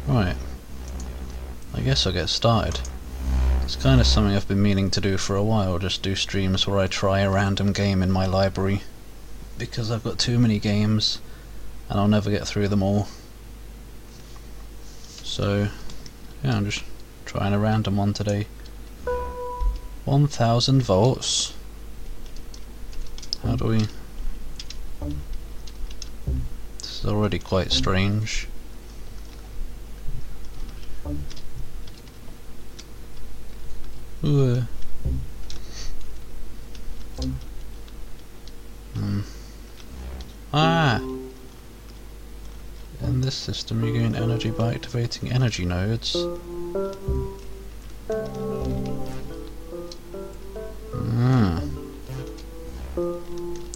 Right. I guess I'll get started. It's kind of something I've been meaning to do for a while, just do streams where I try a random game in my library. Because I've got too many games and I'll never get through them all. So, yeah, I'm just trying a random one today. 1000 volts. How do we... This is already quite strange. Ooh. Ah! In this system you gain energy by activating energy nodes.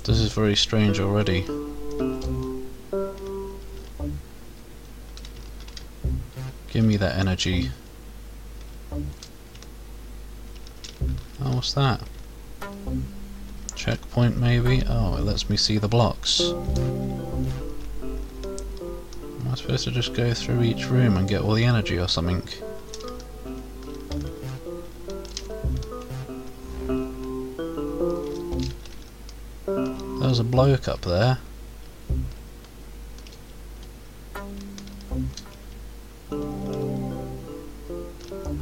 This is very strange already. Give me that energy. Oh, what's that? Checkpoint maybe? Oh, it lets me see the blocks. Am I supposed to just go through each room and get all the energy or something? There was a bloke up there.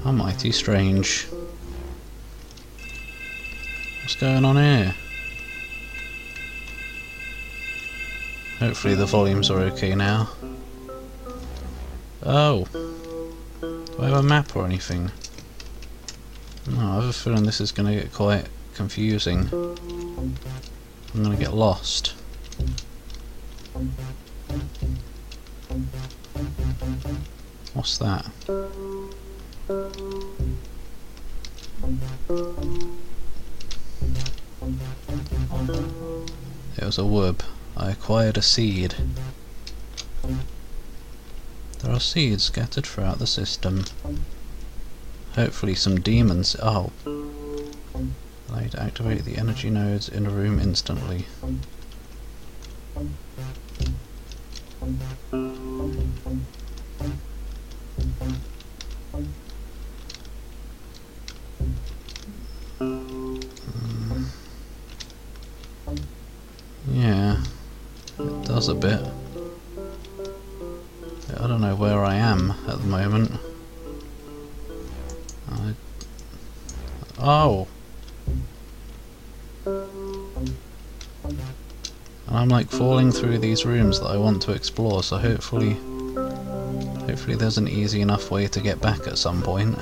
How mighty strange. What's going on here? Hopefully the volumes are okay now. Oh! Do I have a map or anything? No, I have a feeling this is going to get quite confusing. I'm going to get lost. What's that? It was a wub. I acquired a seed. There are seeds scattered throughout the system. Hopefully some demons. Oh. Allow you to activate the energy nodes in a room instantly. Yeah, it does a bit. I don't know where I am at the moment. Oh! And I'm like falling through these rooms that I want to explore, so hopefully there's an easy enough way to get back at some point.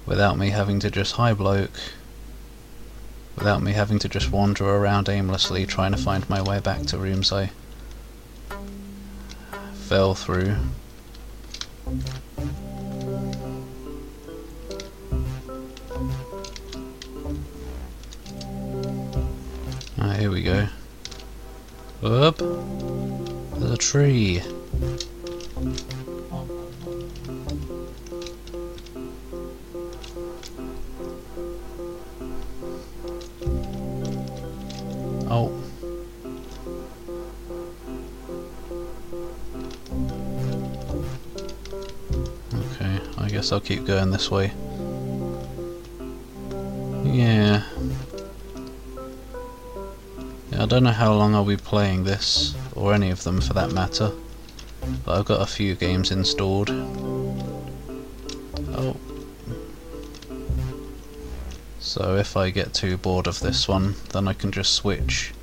Without me having to just hi bloke. Without me having to just wander around aimlessly trying to find my way back to rooms I fell through. Ah, here we go. Up! There's a tree! Oh. Okay, I guess I'll keep going this way. Yeah. I don't know how long I'll be playing this, or any of them for that matter, but I've got a few games installed. Oh. So if I get too bored of this one, then I can just switch.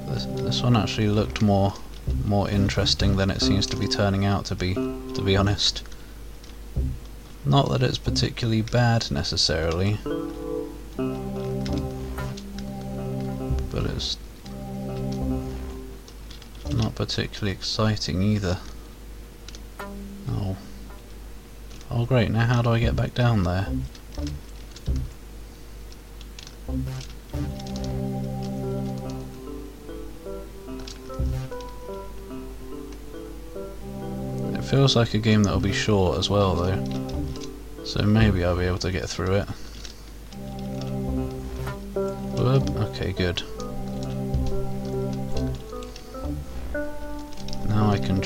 This one actually looked more interesting than it seems to be turning out to be honest. Not that it's particularly bad necessarily, but it's not particularly exciting either. Oh. Oh great, now how do I get back down there? It feels like a game that'll be short as well though, so maybe I'll be able to get through it. Okay, good.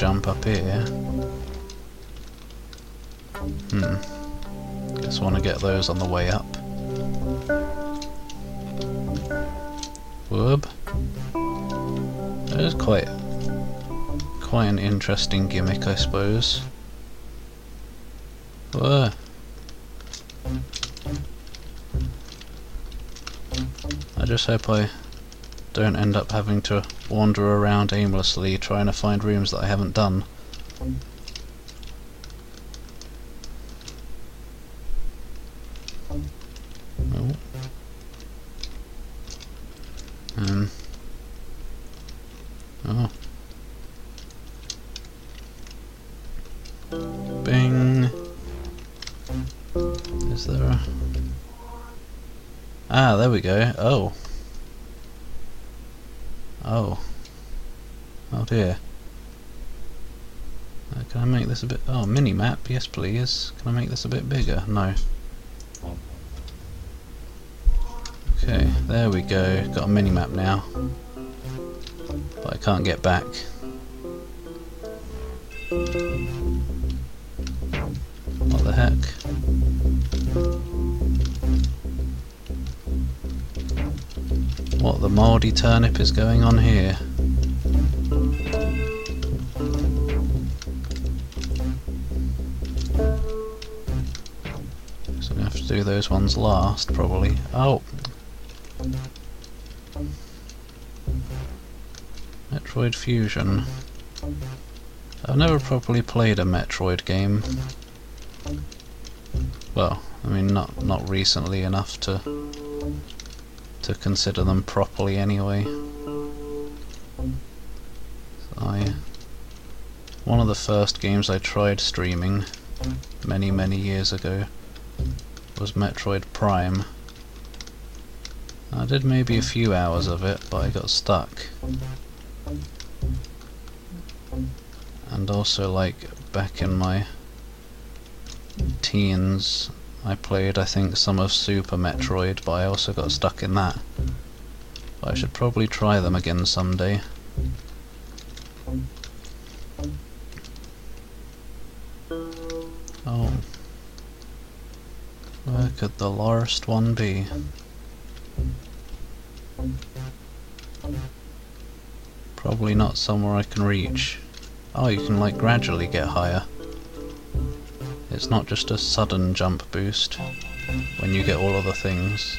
jump up here. Just want to get those on the way up. Whoop. That is quite an interesting gimmick, I suppose. Whoa. I just hope I don't end up having to wander around aimlessly trying to find rooms that I haven't done. Oh. Oh. Bing. Is there a... Ah, there we go. Oh. Oh. Oh dear. Can I make this a bit... Oh, mini-map, yes please. Can I make this a bit bigger? No. Okay, there we go. Got a mini-map now. But I can't get back. What the heck? What the mouldy turnip is going on here? So I'm gonna have to do those ones last, probably. Oh! Metroid Fusion. I've never properly played a Metroid game. Well, I mean, not recently enough to consider them properly anyway. So one of the first games I tried streaming many years ago was Metroid Prime. I did maybe a few hours of it, but I got stuck. And also, like, back in my teens, I played, I think, some of Super Metroid, but I also got stuck in that. But I should probably try them again someday. Oh. Where could the last one be? Probably not somewhere I can reach. Oh, you can, like, gradually get higher. It's not just a sudden jump boost when you get all of the things.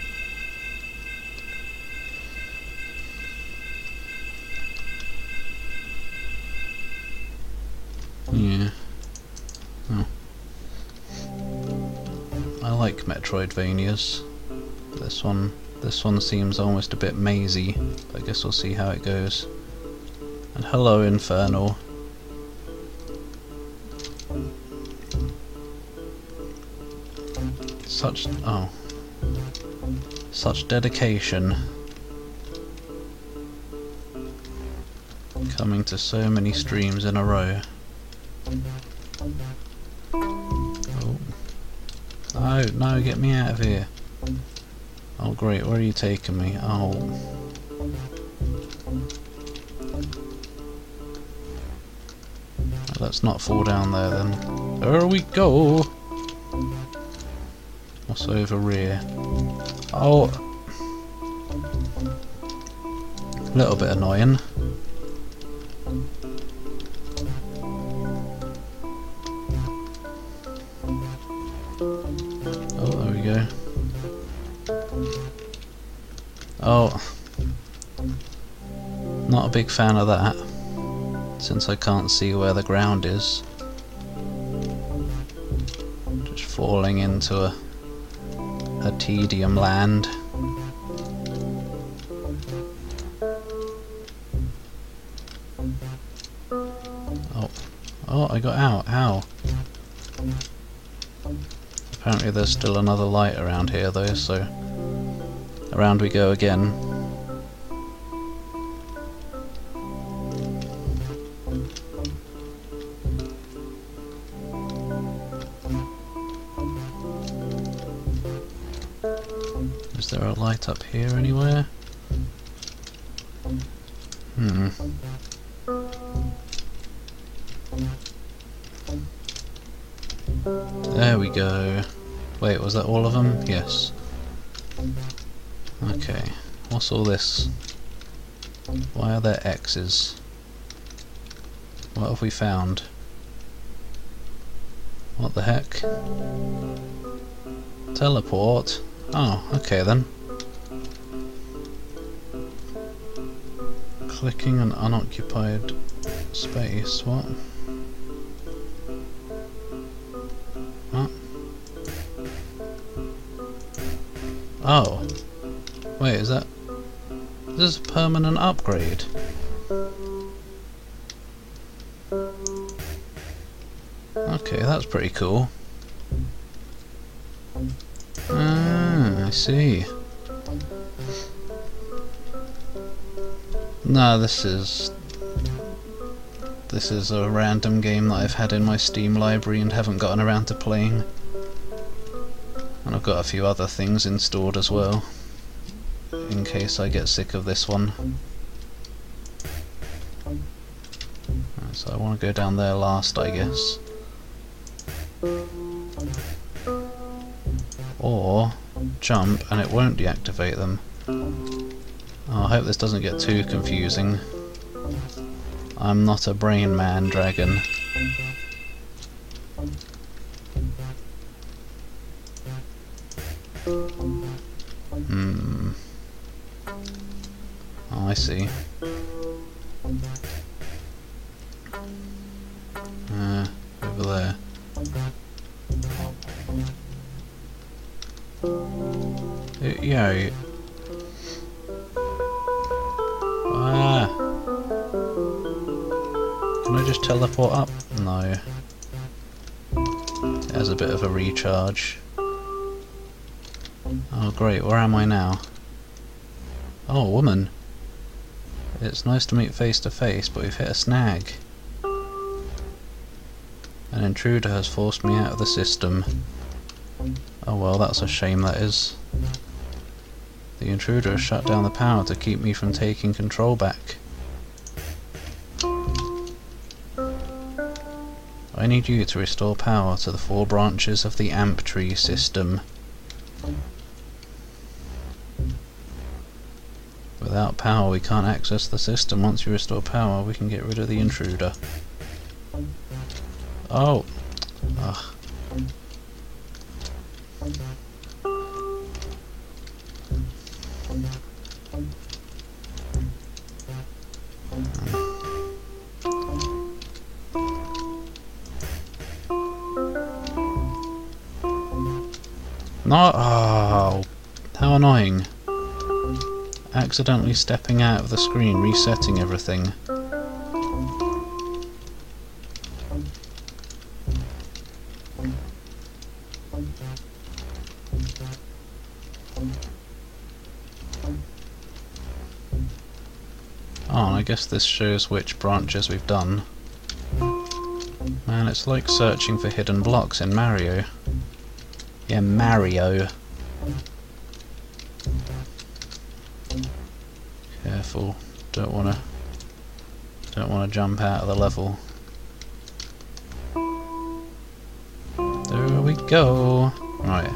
Yeah. Oh. I like Metroidvanias. This one seems almost a bit mazy. I guess we'll see how it goes. And hello, Infernal. Such dedication. Coming to so many streams in a row. Oh. No, get me out of here. Oh great, where are you taking me? Oh. Let's not fall down there then. There we go! What's over here? Oh! A little bit annoying. Oh, there we go. Oh. Not a big fan of that, since I can't see where the ground is. Just falling into a tedium land. Oh, I got out. How? Apparently there's still another light around here though, so around we go again. Is there a light up here anywhere? There we go. Wait, was that all of them? Yes. Okay, what's all this? Why are there X's? What have we found? What the heck? Teleport? Oh, okay then. Clicking an unoccupied space, what? What? Oh. Wait, is that... This is a permanent upgrade. Okay, that's pretty cool. Ah, I see. No, this is a random game that I've had in my Steam library and haven't gotten around to playing. And I've got a few other things installed as well, in case I get sick of this one. Right, so I want to go down there last, I guess. Or jump and it won't deactivate them. Oh, I hope this doesn't get too confusing. I'm not a brain man dragon. Oh, I see. Over there. Yeah. Can I just teleport up? No. It has a bit of a recharge. Oh great, where am I now? Oh, woman. It's nice to meet face to face, but we've hit a snag. An intruder has forced me out of the system. Oh well, that's a shame, that is. The intruder has shut down the power to keep me from taking control back. I need you to restore power to the 4 branches of the amp tree system. Without power we can't access the system. Once you restore power we can get rid of the intruder. Oh! Ugh. No! Oh! How annoying. Accidentally stepping out of the screen, resetting everything. Oh, and I guess this shows which branches we've done. Man, it's like searching for hidden blocks in Mario. Yeah, Mario. Careful, don't wanna jump out of the level. There we go. Right.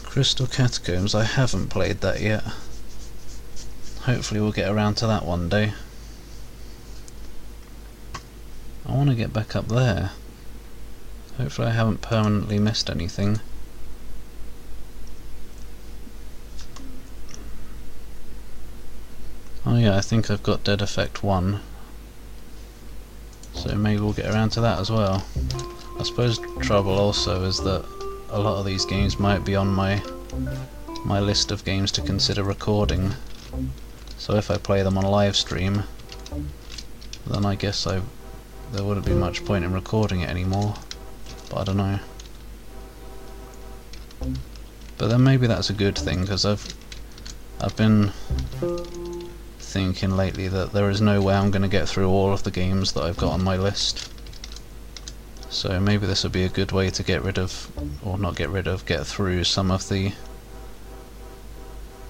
Crystal Catacombs, I haven't played that yet. Hopefully we'll get around to that one day. I want to get back up there. Hopefully I haven't permanently missed anything. Oh yeah, I think I've got Dead Effect 1. So maybe we'll get around to that as well. I suppose the trouble also is that a lot of these games might be on my list of games to consider recording. So if I play them on live stream, then I guess there wouldn't be much point in recording it anymore. But I don't know. But then maybe that's a good thing, because I've been thinking lately that there is no way I'm going to get through all of the games that I've got on my list. So maybe this would be a good way to get rid of, or not get rid of, get through some of the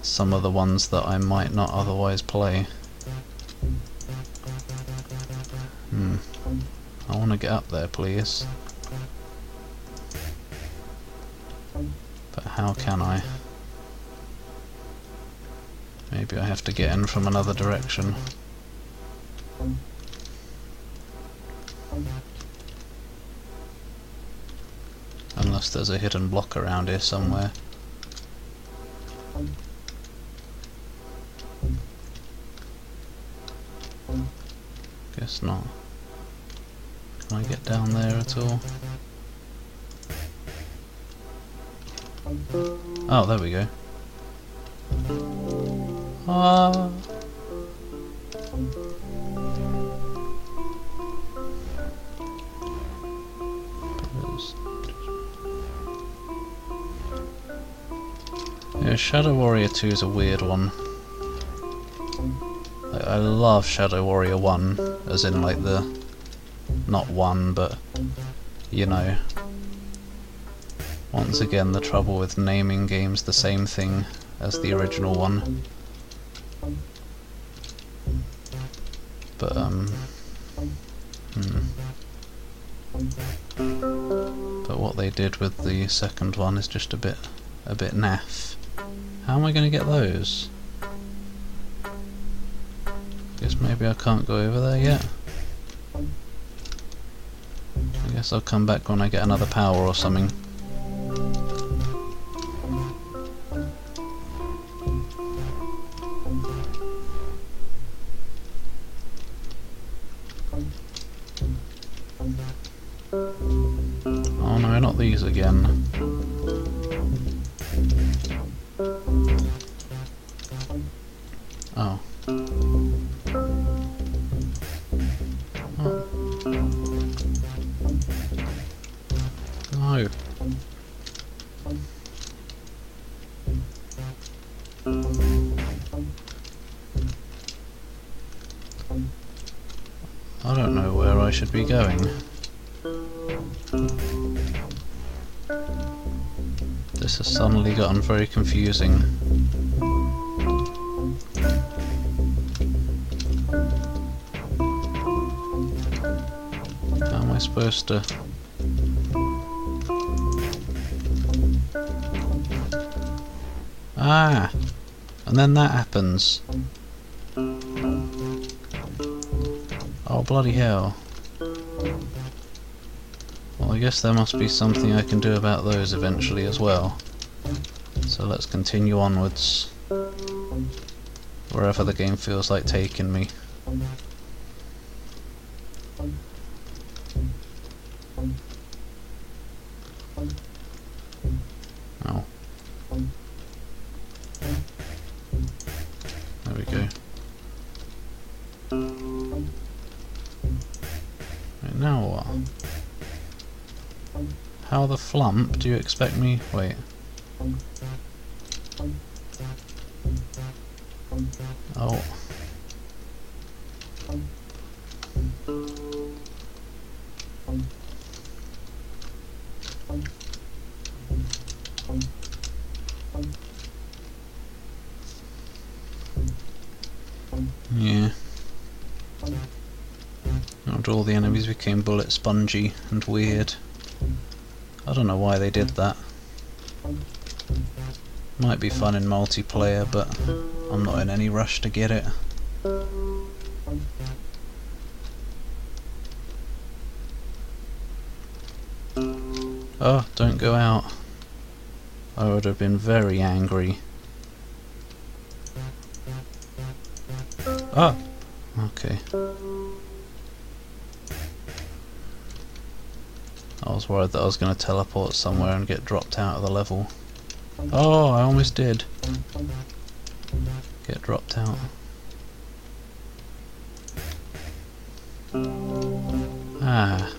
ones that I might not otherwise play. I want to get up there, please. But how can I? Maybe I have to get in from another direction. Unless there's a hidden block around here somewhere. Guess not. Can I get down there at all? Oh, there we go. Ah. Yeah, Shadow Warrior 2 is a weird one. Like, I love Shadow Warrior 1, as in like the... not 1, but... you know. Once again, the trouble with naming games the same thing as the original one. But, But what they did with the second one is just a bit naff. How am I going to get those? Guess maybe I can't go over there yet. I guess I'll come back when I get another power or something. Oh no, not these again. Oh. Oh. No. I don't know where I should be going. This has suddenly gotten very confusing. How am I supposed to... Ah! And then that happens. Oh, bloody hell. Well, I guess there must be something I can do about those eventually as well. So let's continue onwards. Wherever the game feels like taking me. Oh. There we go. Right, now what? How the flump do you expect me... wait. Oh. Yeah. After all the enemies became bullet spongy and weird. I don't know why they did that. Might be fun in multiplayer, but I'm not in any rush to get it. Oh, don't go out. I would have been very angry. Oh! Okay. I was worried that I was going to teleport somewhere and get dropped out of the level. Oh, I almost did. Get dropped out. Ah.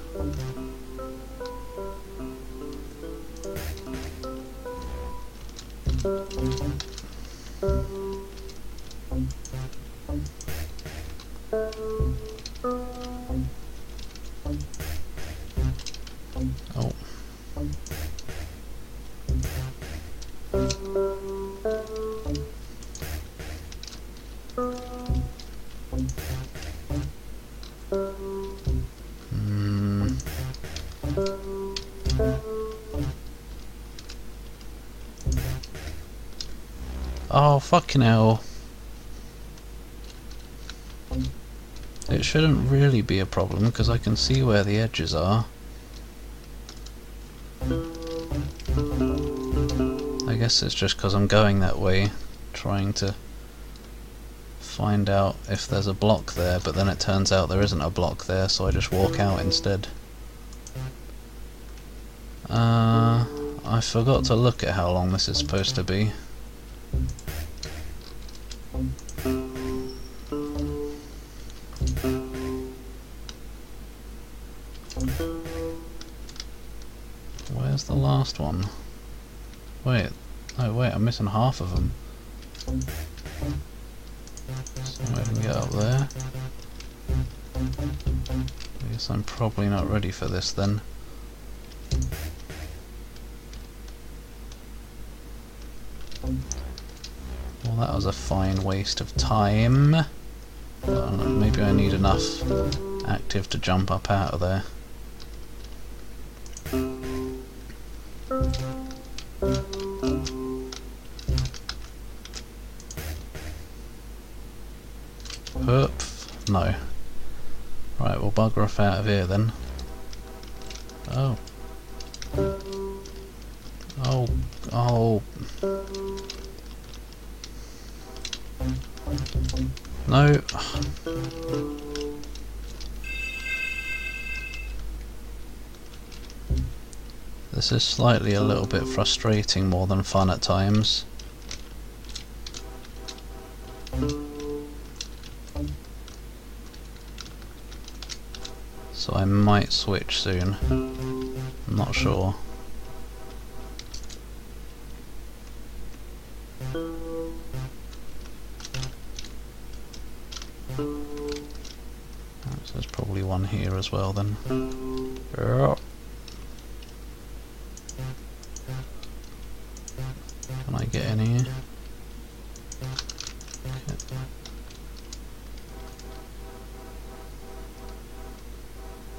Oh. Oh, fucking hell. It shouldn't really be a problem because I can see where the edges are. I guess it's just because I'm going that way, trying to find out if there's a block there, but then it turns out there isn't a block there, so I just walk out instead. I forgot to look at how long this is supposed to be. Where's the last one? Wait, oh wait, I'm missing half of them. So I can get up there. I guess I'm probably not ready for this then. Well, that was a fine waste of time. Maybe I need enough active to jump up out of there. No. Right, we'll bugger off out of here then. Oh. Oh. Oh. No. This is slightly a little bit frustrating more than fun at times. So I might switch soon. I'm not sure. So there's probably one here as well then. Can I get in here? Okay.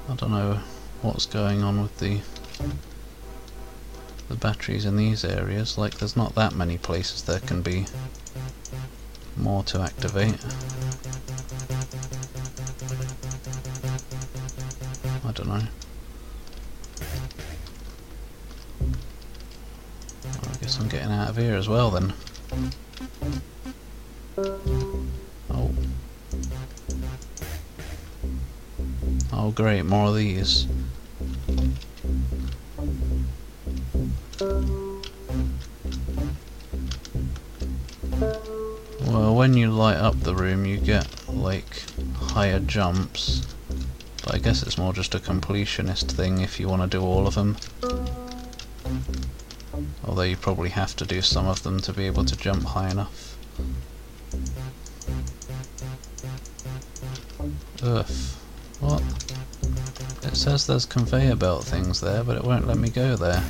I don't know what's going on with the batteries in these areas. Like, there's not that many places there can be more to activate. I don't know. Well, I guess I'm getting out of here as well then. Oh. Oh great, more of these. Well, when you light up the room you get like higher jumps, but I guess it's more just a completionist thing if you want to do all of them. Although you probably have to do some of them to be able to jump high enough. Ugh. What? It says there's conveyor belt things there, but it won't let me go there.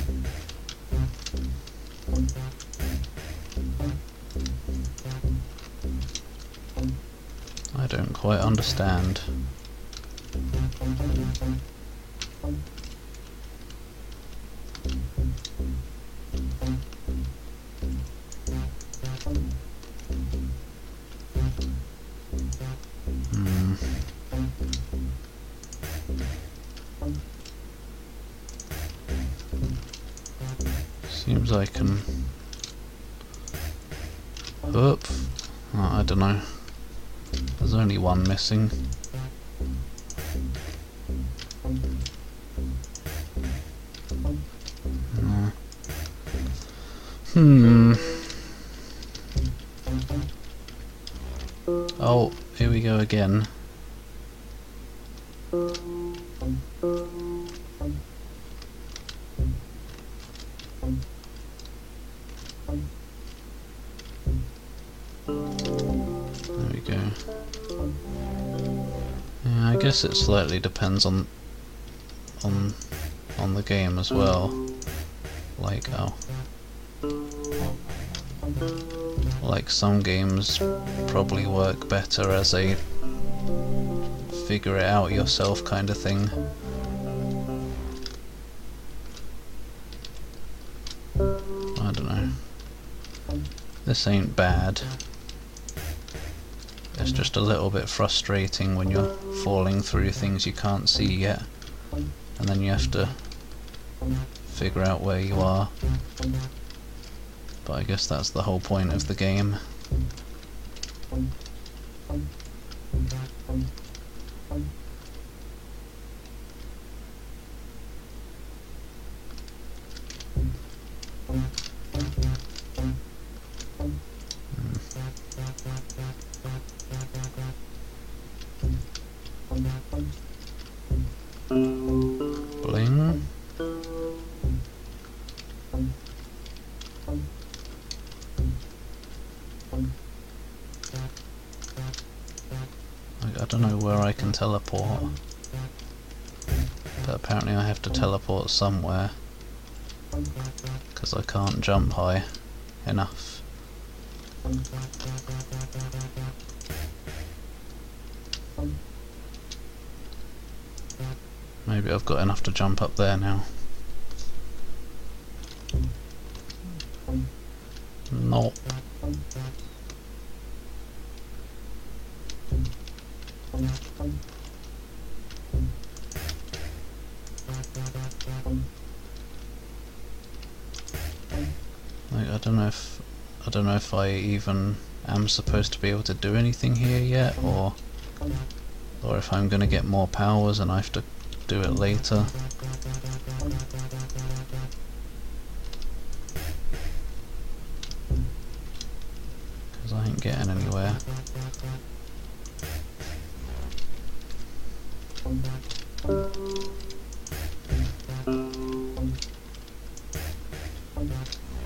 I don't quite understand. Seems I can... Oh, I don't know. There's only one missing. Oh, here we go again. There we go. Yeah, I guess it slightly depends on the game as well. Like like some games probably work better as a figure it out yourself kind of thing. I don't know. This ain't bad. It's just a little bit frustrating when you're falling through things you can't see yet, and then you have to figure out where you are. But I guess that's the whole point of the game. Bling. I don't know where I can teleport, but apparently I have to teleport somewhere, because I can't jump high enough. Maybe I've got enough to jump up there now. Nope. Like, I don't know if I even am supposed to be able to do anything here yet, or if I'm gonna get more powers and I have to do it later. Because I ain't getting anywhere.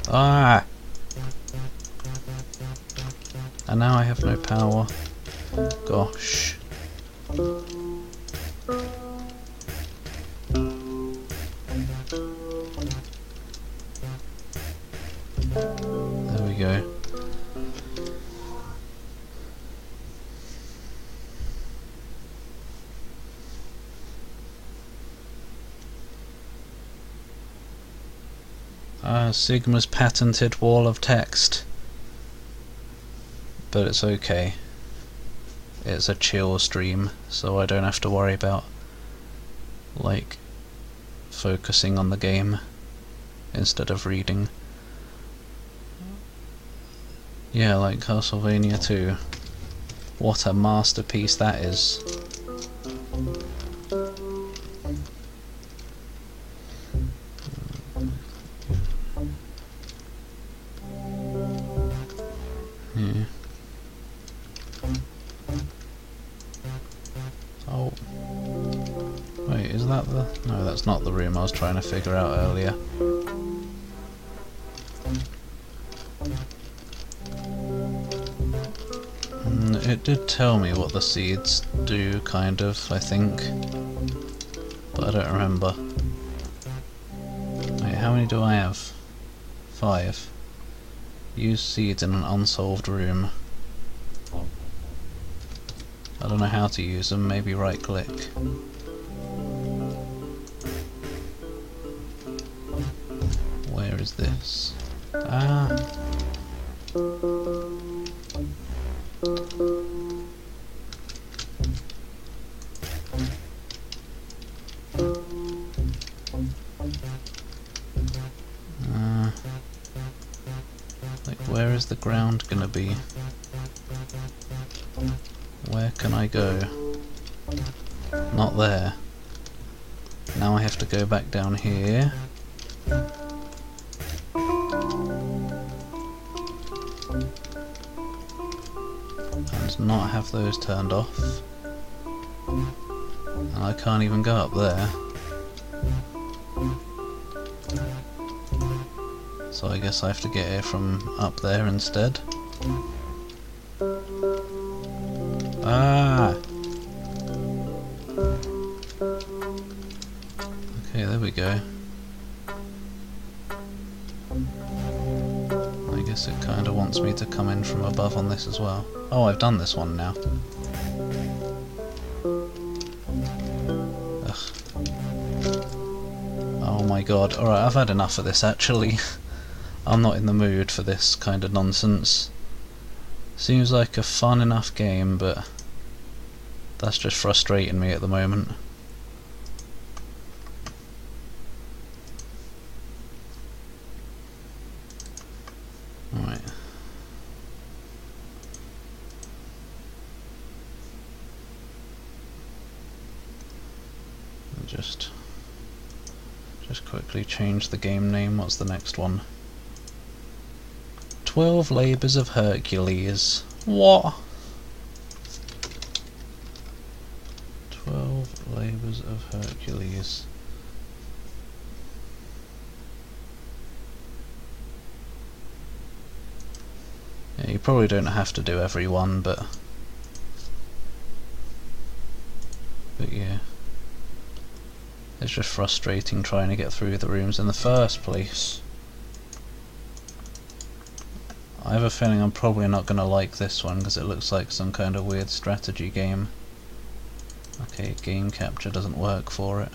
Ah! And now I have no power. Gosh. There we go. Sigma's patented wall of text. But it's okay. It's a chill stream, so I don't have to worry about, like, focusing on the game instead of reading. Yeah, like Castlevania 2. What a masterpiece that is. Yeah. Oh. Wait, is that the... No, that's not the room I was trying to figure out earlier. It did tell me what the seeds do, kind of, I think. But I don't remember. Wait, how many do I have? 5. Use seeds in an unsolved room. I don't know how to use them, maybe right click. Where is this? Ah! Like, where is the ground gonna be? Where can I go? Not there. Now I have to go back down here. And not have those turned off. And I can't even go up there. So I guess I have to get here from up there instead. Ah! Okay, there we go. I guess it kinda wants me to come in from above on this as well. Oh, I've done this one now. Ugh. Oh my god. Alright, I've had enough of this actually. I'm not in the mood for this kind of nonsense. Seems like a fun enough game, but that's just frustrating me at the moment. Alright. Just quickly change the game name. What's the next one? 12 Labours of Hercules. What? 12 Labours of Hercules. Yeah, you probably don't have to do every one, but yeah. It's just frustrating trying to get through the rooms in the first place. I have a feeling I'm probably not going to like this one because it looks like some kind of weird strategy game. Okay, game capture doesn't work for it.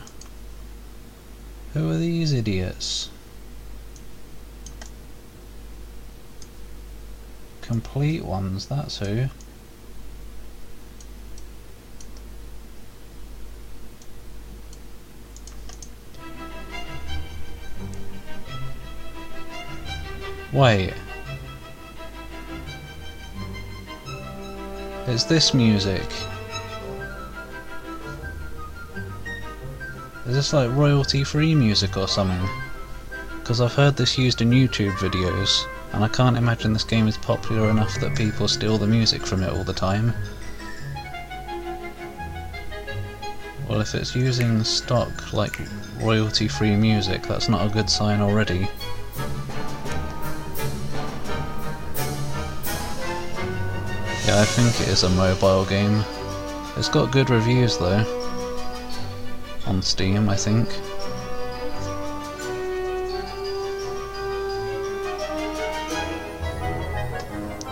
Who are these idiots? Complete ones, that's who. Wait. It's this music. Is this like royalty-free music or something? Because I've heard this used in YouTube videos, and I can't imagine this game is popular enough that people steal the music from it all the time. Well, if it's using stock, like, royalty-free music, that's not a good sign already. Yeah, I think it is a mobile game. It's got good reviews though. On Steam, I think.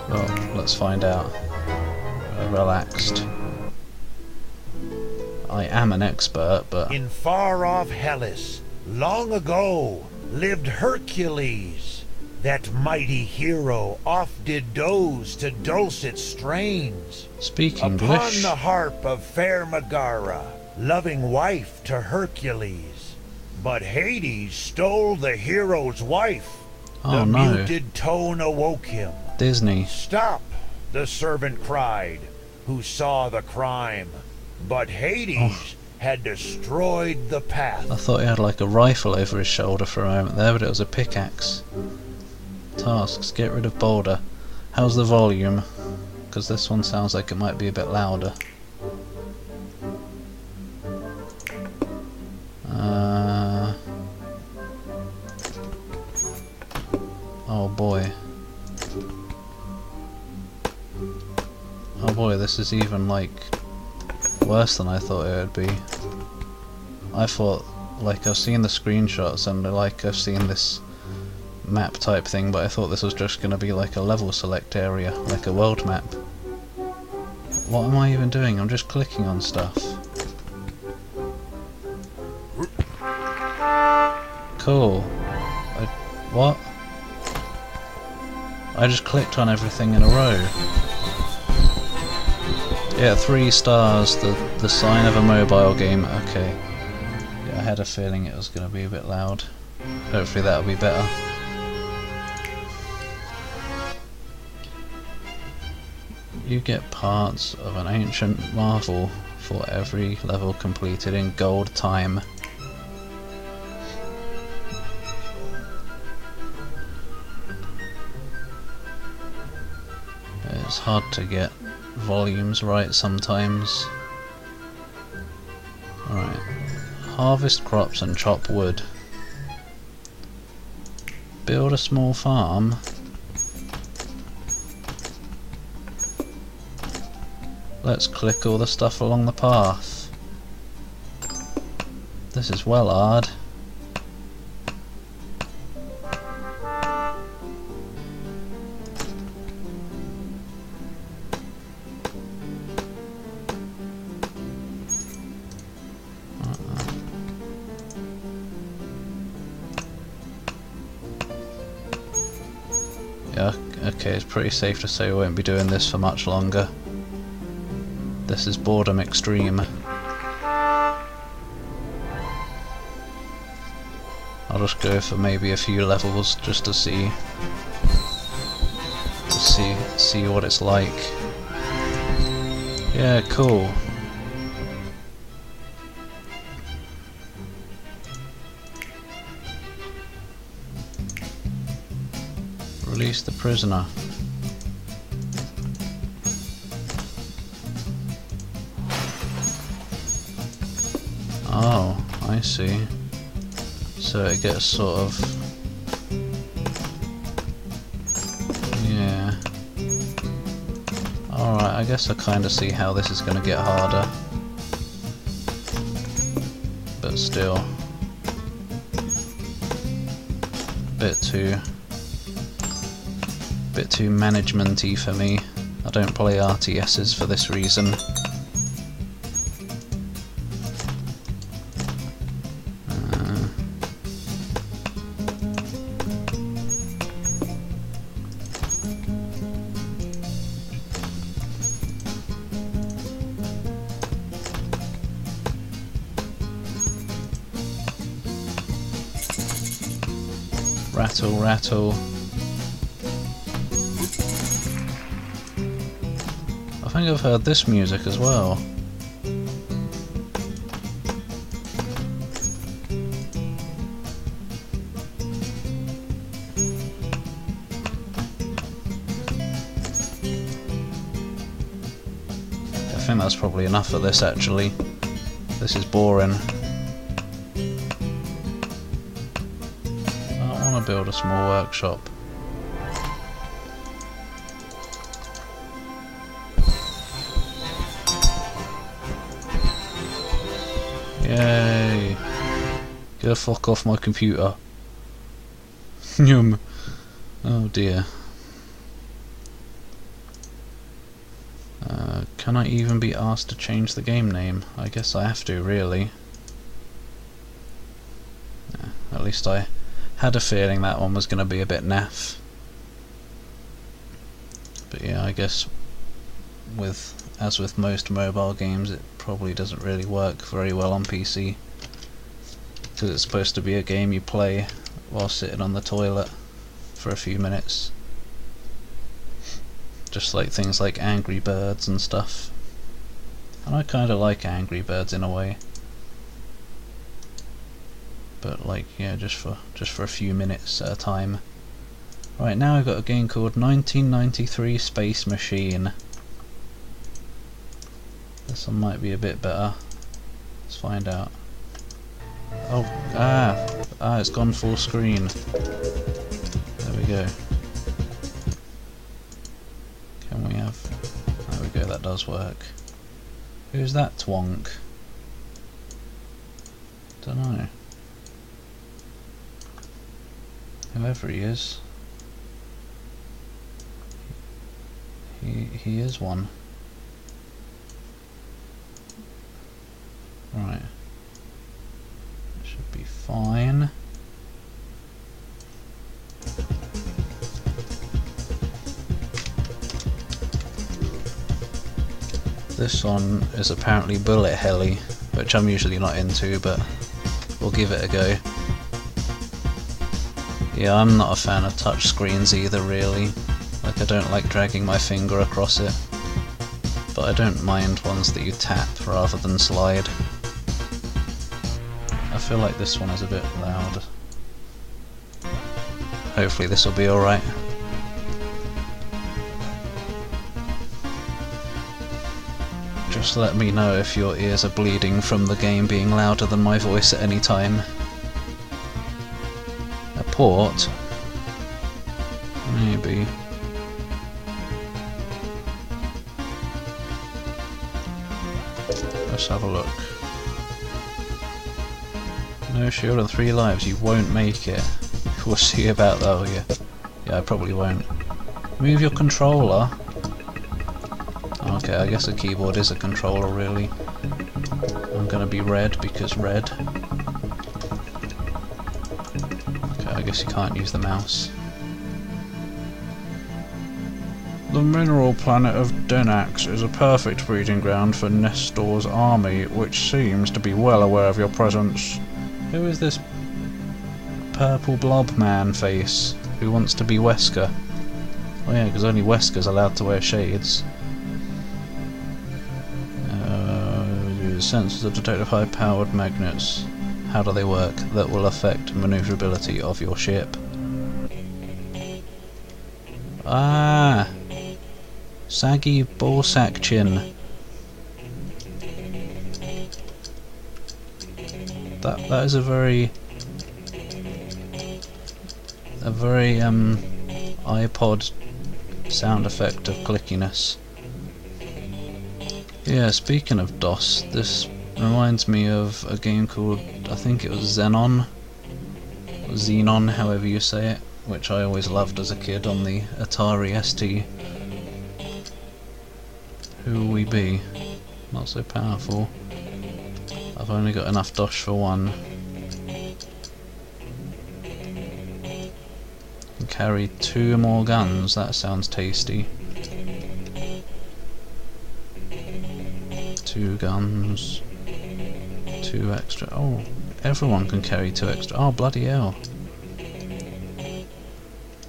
Well, let's find out. Relaxed. I am an expert, but... In far-off Hellas, long ago, lived Hercules. That mighty hero oft did doze to dulcet strains. Speak Upon English. the harp of fair Megara, loving wife to Hercules. But Hades stole the hero's wife. Oh the no. muted tone awoke him. Disney. Stop, the servant cried, who saw the crime. But Hades had destroyed the path. I thought he had like a rifle over his shoulder for a moment there, but it was a pickaxe. Tasks, get rid of boulder. How's the volume? Because this one sounds like it might be a bit louder. Oh boy. Oh boy, this is even like worse than I thought it would be. I thought, like, I've seen the screenshots and like I've seen this map type thing, but I thought this was just going to be like a level select area, like a world map. What am I even doing? I'm just clicking on stuff. Cool. What? I just clicked on everything in a row. Yeah, 3 stars, the sign of a mobile game. Okay. Yeah, I had a feeling it was going to be a bit loud. Hopefully that'll be better. You get parts of an ancient marvel for every level completed in gold time. It's hard to get volumes right sometimes. Alright. Harvest crops and chop wood. Build a small farm. Let's click all the stuff along the path. This is well hard. Okay, it's pretty safe to say we won't be doing this for much longer. This is boredom extreme. I'll just go for maybe a few levels just to see what it's like. Yeah, cool. Release the prisoner. Oh, I see. So it gets sort of... yeah. Alright, I guess I kind of see how this is going to get harder. But still. Bit too management-y for me. I don't play RTSs for this reason. Rattle, rattle. I think I've heard this music as well. I think that's probably enough of this actually. This is boring. I want to build a small workshop. Yay! Get the fuck off my computer. Yum. Oh dear. Can I even be asked to change the game name? I guess I have to, really. Yeah, at least I had a feeling that one was going to be a bit naff. But yeah, I guess as with most mobile games, it probably doesn't really work very well on PC. Because it's supposed to be a game you play while sitting on the toilet for a few minutes. Just like things like Angry Birds and stuff. And I kinda like Angry Birds in a way. But like, yeah, just for a few minutes at a time. Right, now I've got a game called 1993 Space Machine. This one might be a bit better. Let's find out. Oh, it's gone full screen. There we go. Can we have... there we go, that does work. Who's that twonk? Dunno. Whoever he is. He is one. Right. Should be fine. This one is apparently bullet helly, which I'm usually not into, but we'll give it a go. Yeah, I'm not a fan of touch screens either, really. Like, I don't like dragging my finger across it. But I don't mind ones that you tap rather than slide. I feel like this one is a bit loud. Hopefully this will be alright. Just let me know if your ears are bleeding from the game being louder than my voice at any time. A port? Maybe. Let's have a look. No shield and 3 lives, you won't make it. We'll see about that. Oh yeah. Yeah, I probably won't. Move your controller. Okay, I guess a keyboard is a controller, really. I'm gonna be red because red. Okay, I guess you can't use the mouse. The mineral planet of Denax is a perfect breeding ground for Nestor's army, which seems to be well aware of your presence. Who is this purple blob man face who wants to be Wesker? Oh yeah, because only Wesker's allowed to wear shades. Sensors that detect high-powered magnets. How do they work? That will affect maneuverability of your ship. Ah! Saggy ballsack chin. That is a very iPod sound effect of clickiness. Yeah, speaking of DOS, this reminds me of a game called, I think it was Xenon, or Xenon, however you say it, which I always loved as a kid on the Atari ST. Who will we be? Not so powerful. I've only got enough DOS for one. Can carry 2 more guns, that sounds tasty. 2 guns, 2 extra. Oh, everyone can carry 2 extra. Oh, bloody hell.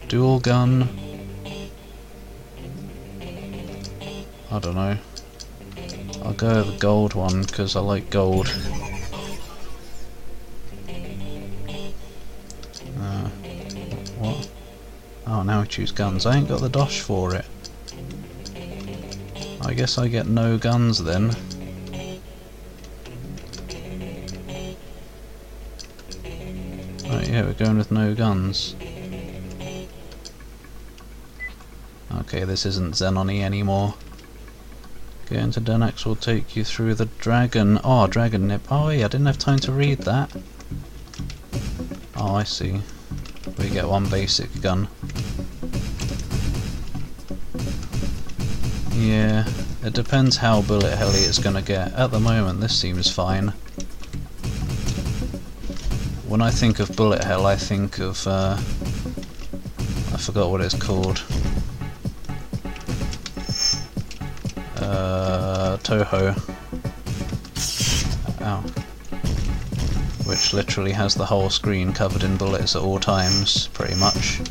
Dual gun. I don't know. I'll go with the gold one because I like gold. What? Oh, now I choose guns. I ain't got the dosh for it. I guess I get no guns then. Right, yeah, we're going with no guns. Okay, this isn't Xenon-y anymore. Getting to Denax will take you through the dragon. Oh, dragon nip. Oh yeah, I didn't have time to read that. Oh, I see. We get 1 basic gun. Yeah, it depends how bullet helly it's gonna get. At the moment, this seems fine. When I think of bullet hell, I think of I forgot what it's called. Toho. Ow. Which literally has the whole screen covered in bullets at all times, pretty much.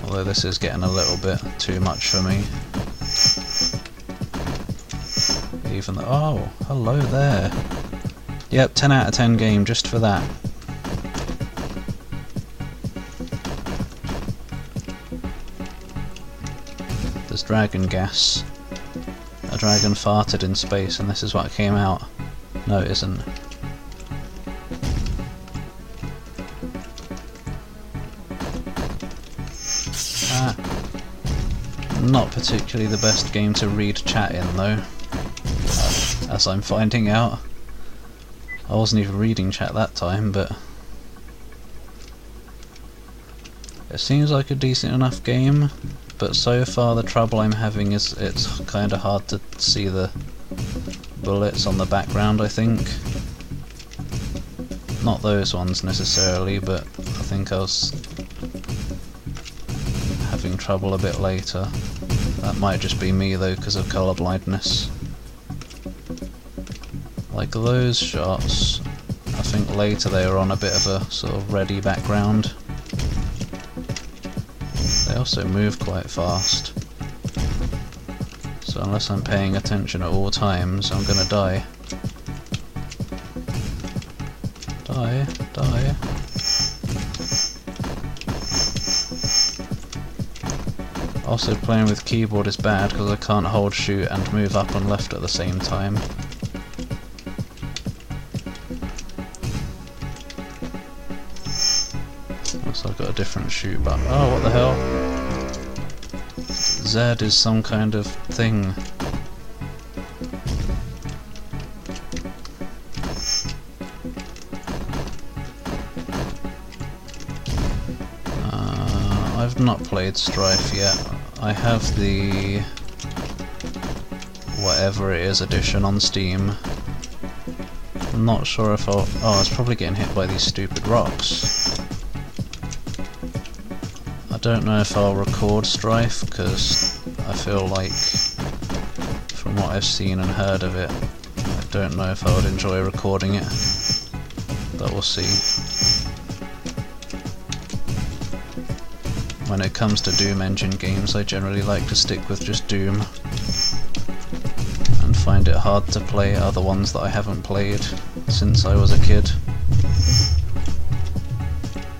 Although this is getting a little bit too much for me. Even though, oh, hello there. Yep, 10 out of 10 game just for that. There's dragon gas. A dragon farted in space and this is what came out. No, it isn't. Not particularly the best game to read chat in though, as I'm finding out. I wasn't even reading chat that time, but it seems like a decent enough game, but so far the trouble I'm having is it's kinda hard to see the bullets on the background, I think. Not those ones necessarily, but I think I was having trouble a bit later. That might just be me though, because of colour blindness. Like those shots, I think later they were on a bit of a sort of reddy background. They also move quite fast. So unless I'm paying attention at all times, I'm gonna die. Die, die. Also, playing with keyboard is bad because I can't hold shoot and move up and left at the same time. Looks like I've got a different shoot button. Oh, what the hell? Z is some kind of thing. I've not played Strife yet. I have the whatever it is edition on Steam. I'm not sure if I'll... Oh, I was probably getting hit by these stupid rocks. I don't know if I'll record Strife, because I feel like, from what I've seen and heard of it, I don't know if I would enjoy recording it, but we'll see. When it comes to Doom engine games, I generally like to stick with just Doom, and find it hard to play other ones that I haven't played since I was a kid.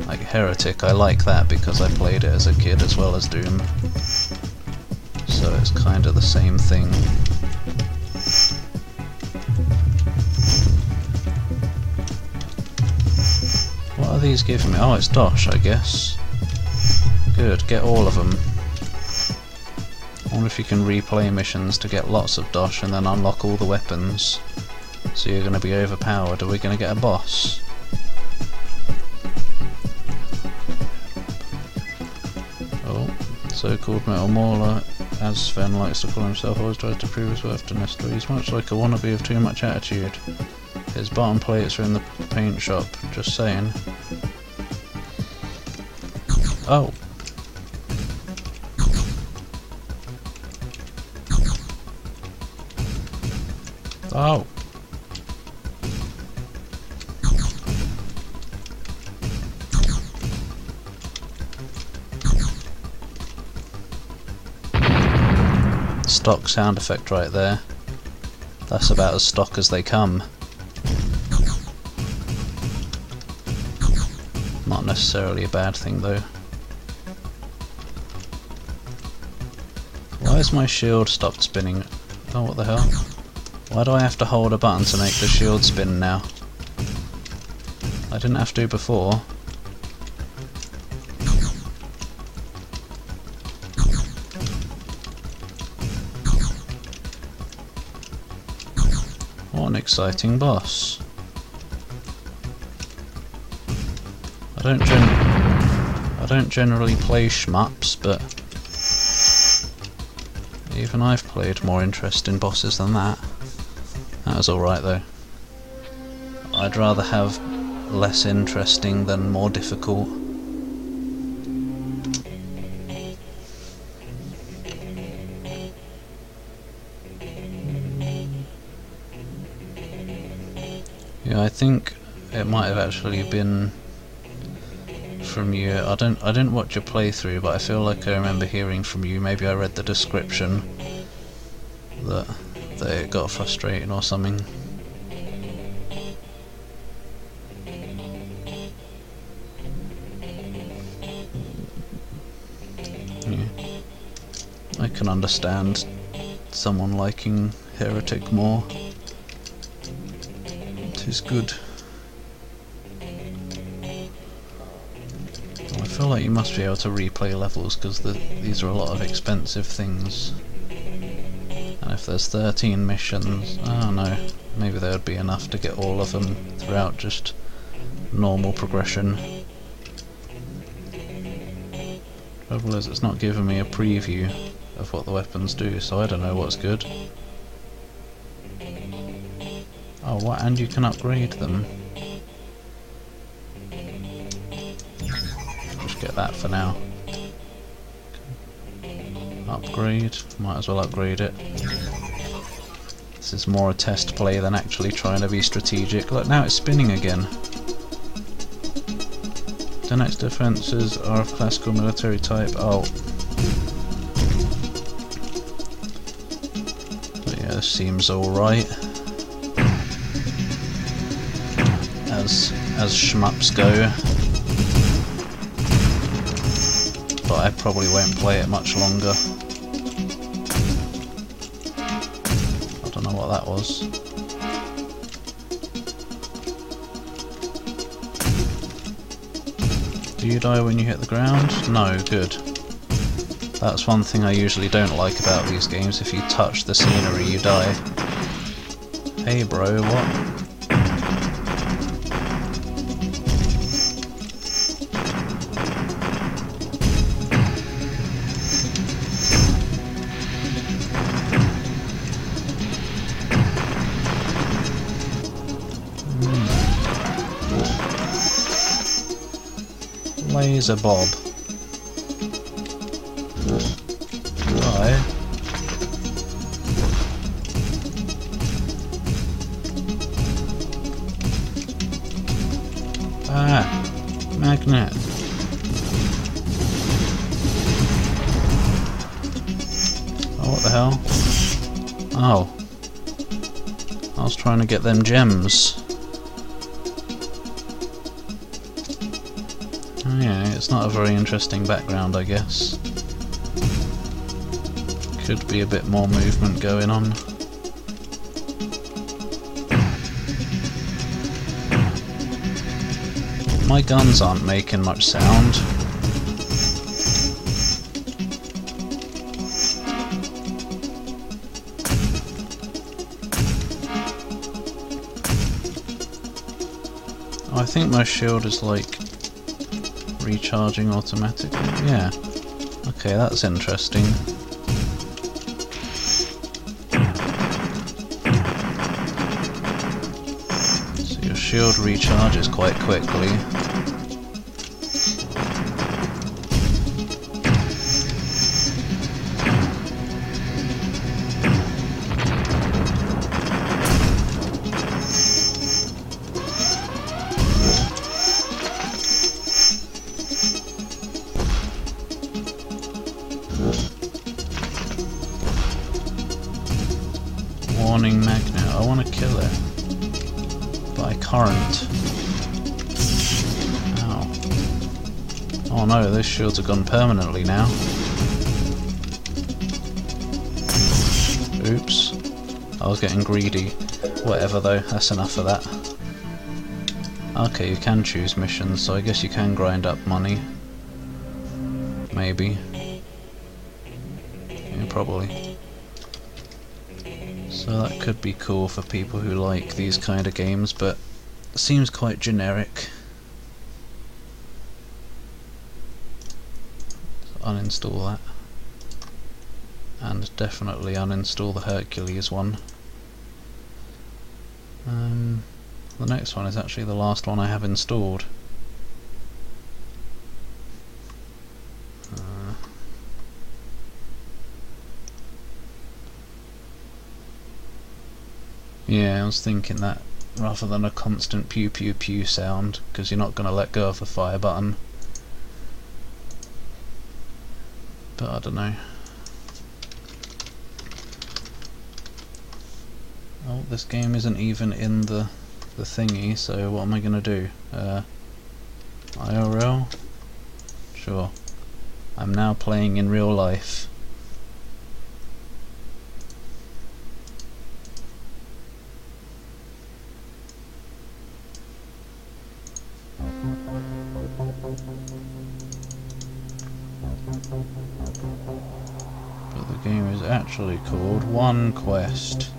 Like Heretic, I like that because I played it as a kid as well as Doom, so it's kind of the same thing. What are these giving me? Oh, it's Dosh, I guess. Good, get all of them. I wonder if you can replay missions to get lots of Dosh and then unlock all the weapons. So you're going to be overpowered. Are we going to get a boss? Oh, so-called Metal Mauler, as Sven likes to call himself, always tries to prove his worth to Nestor. He's much like a wannabe of too much attitude. His bottom plates are in the paint shop, just saying. Oh. Oh. Stock sound effect right there. That's about as stock as they come. Not necessarily a bad thing though. Why has my shield stopped spinning? Oh, what the hell? Why do I have to hold a button to make the shield spin now? I didn't have to before. What an exciting boss. I don't generally play shmups, but even I've played more interesting bosses than that. That was alright though. I'd rather have less interesting than more difficult. Yeah, I think it might have actually been from you. I didn't watch your playthrough, but I feel like I remember hearing from you, maybe I read the description, that it got frustrating or something. Yeah. I can understand someone liking Heretic more. It is good. I feel like you must be able to replay levels because these are a lot of expensive things. And if there's 13 missions, I don't know, maybe there would be enough to get all of them throughout just normal progression. Trouble is, it's not giving me a preview of what the weapons do, so I don't know what's good. Oh, what? And you can upgrade them. Just get that for now. Upgrade. Might as well upgrade it. This is more a test play than actually trying to be strategic. Look, now it's spinning again. The next defences are of classical military type. Oh. But yeah, this seems alright. As shmups go. But I probably won't play it much longer. I don't know what that was. Do you die when you hit the ground? No, good. That's one thing I usually don't like about these games. If you touch the scenery, you die. Hey bro, what? Laser Bob. Ah! Magnet! Oh, what the hell? Oh. I was trying to get them gems. Oh, yeah, it's not a very interesting background, I guess. Could be a bit more movement going on. My guns aren't making much sound. I think my shield is like recharging automatically. Yeah. Okay, that's interesting. So your shield recharges quite quickly. Warning magnet. I want to kill it, but I can't. Ow. Oh no, those shields are gone permanently now. Oops. I was getting greedy. Whatever though, that's enough of that. Okay, you can choose missions, so I guess you can grind up money. Maybe. Yeah, probably. So that could be cool for people who like these kind of games, but it seems quite generic. So uninstall that. And definitely uninstall the Hercules one. The next one is actually the last one I have installed. Yeah, I was thinking that rather than a constant pew pew pew sound, because you're not going to let go of the fire button. But I don't know. Oh, this game isn't even in the thingy, so what am I going to do? IRL? Sure. I'm now playing in real life. But the game is actually called One Quest.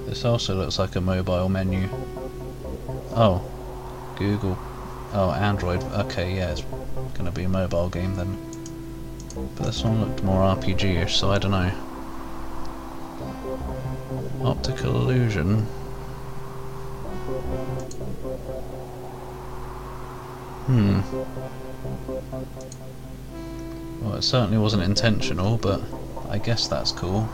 This also looks like a mobile menu. Oh, Google. Oh, Android. Okay, yeah, it's gonna be a mobile game then. But this one looked more RPG-ish, so I don't know. Optical illusion. Well, it certainly wasn't intentional, but I guess that's cool.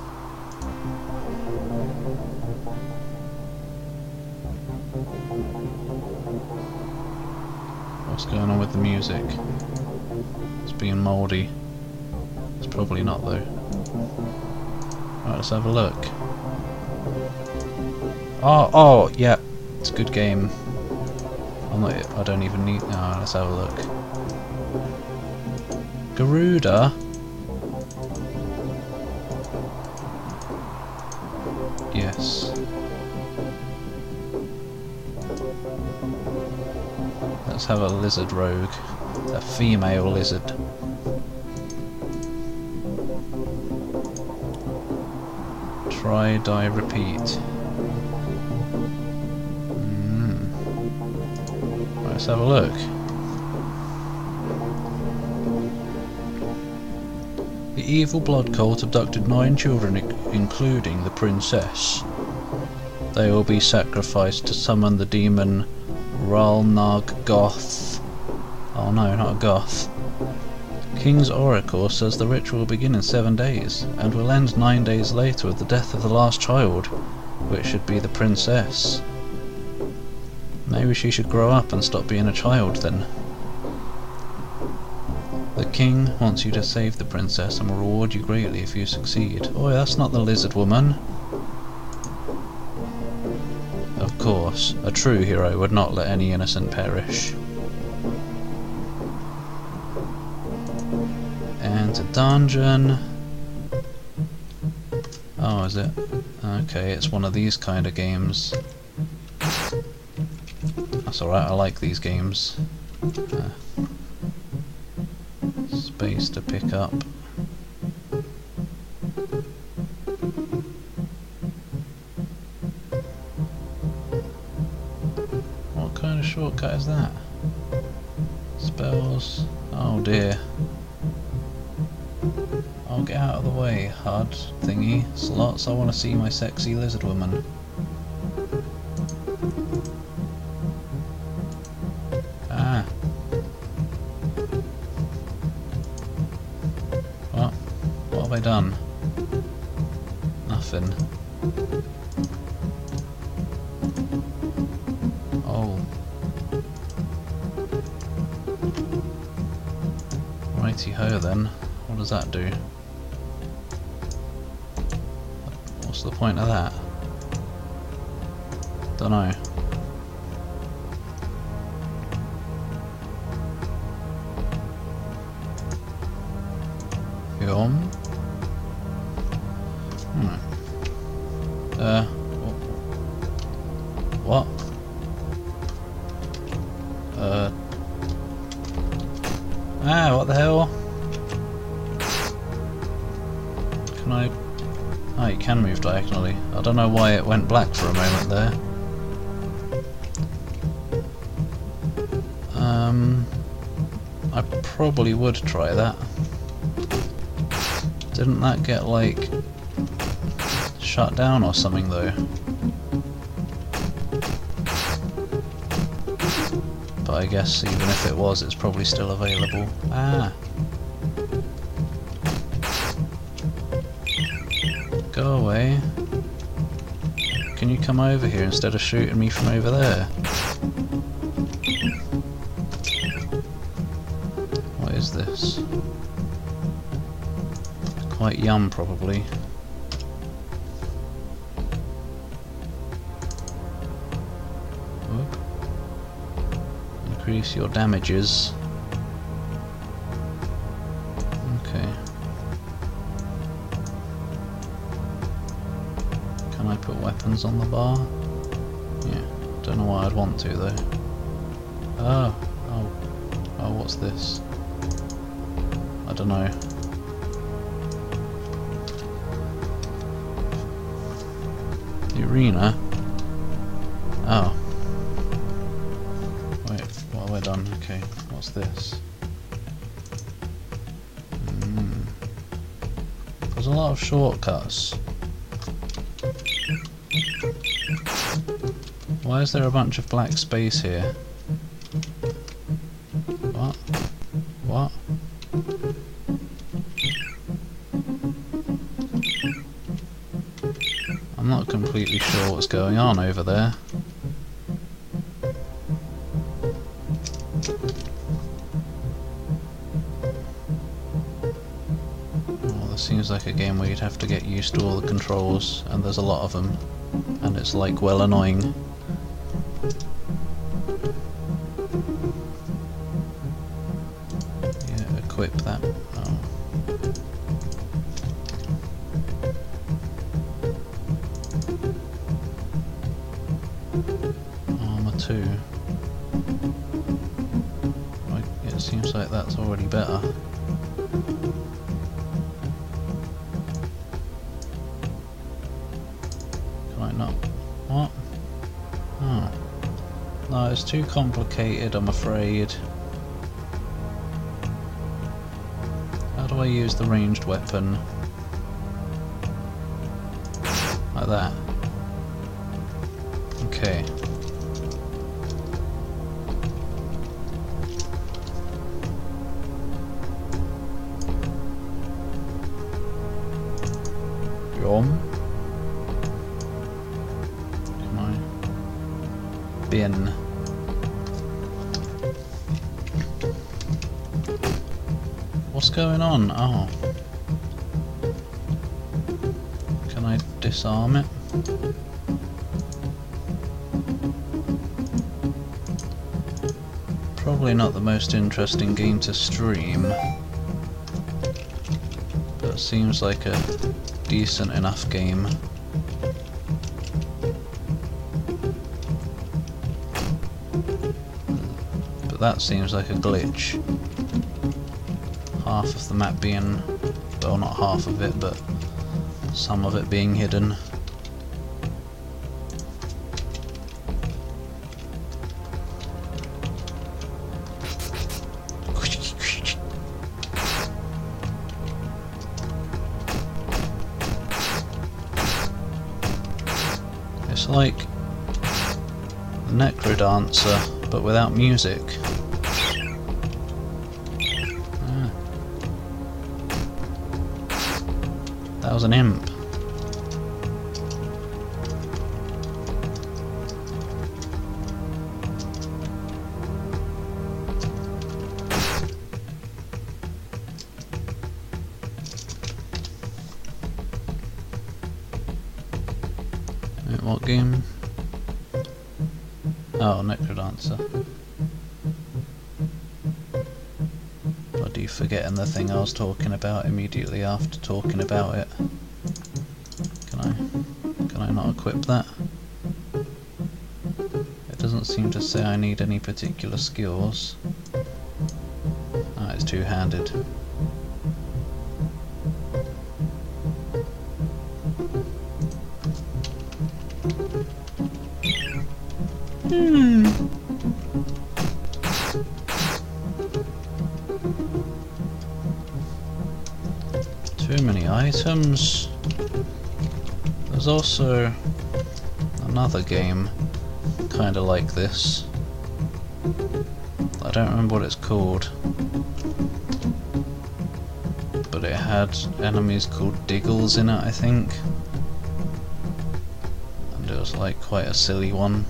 What's going on with the music? It's being mouldy. It's probably not though. Right, let's have a look. Oh, yeah, it's a good game. I don't even need. No, let's have a look. Garuda. Yes. Let's have a lizard rogue. A female lizard. Try, die, repeat. Let's have a look. The evil blood cult abducted 9 children, including the princess. They will be sacrificed to summon the demon Ralnag Goth. Oh no, not a goth. King's Oracle says the ritual will begin in 7 days, and will end 9 days later with the death of the last child, which should be the princess. Maybe she should grow up and stop being a child then. The king wants you to save the princess and will reward you greatly if you succeed. Oh, that's not the lizard woman. Of course, a true hero would not let any innocent perish. Enter dungeon. Oh, is it? Okay, it's one of these kind of games. That's alright, I like these games. Space to pick up. What kind of shortcut is that? Spells. Oh dear. I'll get out of the way, HUD thingy. Slots, I want to see my sexy lizard woman. Ah. What have I done? Nothing. Oh. Righty ho then. What does that do? What's the point of that? Dunno. Film. What? What the hell? Can I... Oh, you can move diagonally. I don't know why it went black for a moment there. I probably would try that. Didn't that get, like, shut down or something, though? But I guess even if it was, it's probably still available. Ah! Go away. Can you come over here instead of shooting me from over there? What is this? Quite yum, probably. Whoop. Increase your damages. Okay. Can I put weapons on the bar? Yeah. Don't know why I'd want to though. Oh, what's this? I don't know. The arena? Oh. Wait, what have I done? Okay, what's this? There's a lot of shortcuts. Why is there a bunch of black space here? What? What? I'm not completely sure what's going on over there. Well, this seems like a game where you'd have to get used to all the controls, and there's a lot of them, and it's like well annoying. Yeah, equip that. Oh. Armor 2. Right, it seems like that's already better. Can I not? What? Oh. No, it's too complicated, I'm afraid. How do I use the ranged weapon? Like that. Okay. Come on. Bin. What's going on? Oh. Can I disarm it? Probably not the most interesting game to stream, but it seems like a decent enough game. But that seems like a glitch. Half of the map being, well, not half of it, but some of it being hidden. It's like the Necrodancer, but without music. Ah. That was an imp. What game? Oh, Necrodancer. Or do you forgetting the thing I was talking about immediately after talking about it? Can I not equip that? It doesn't seem to say I need any particular skills. Ah, it's two-handed. Too many items. There's also another game kinda like this. I don't remember what it's called, but it had enemies called Diggles in it, I think. And it was like quite a silly one.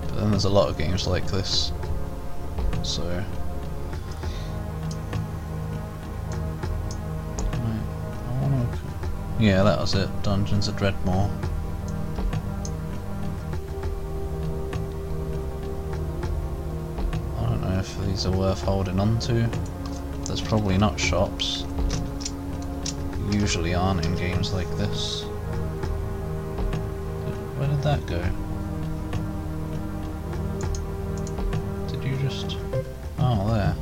But then there's a lot of games like this, so yeah, that was it. Dungeons of Dreadmore. I don't know if these are worth holding on to. There's probably not shops. Usually aren't in games like this. Where did that go? Did you just... Oh, there.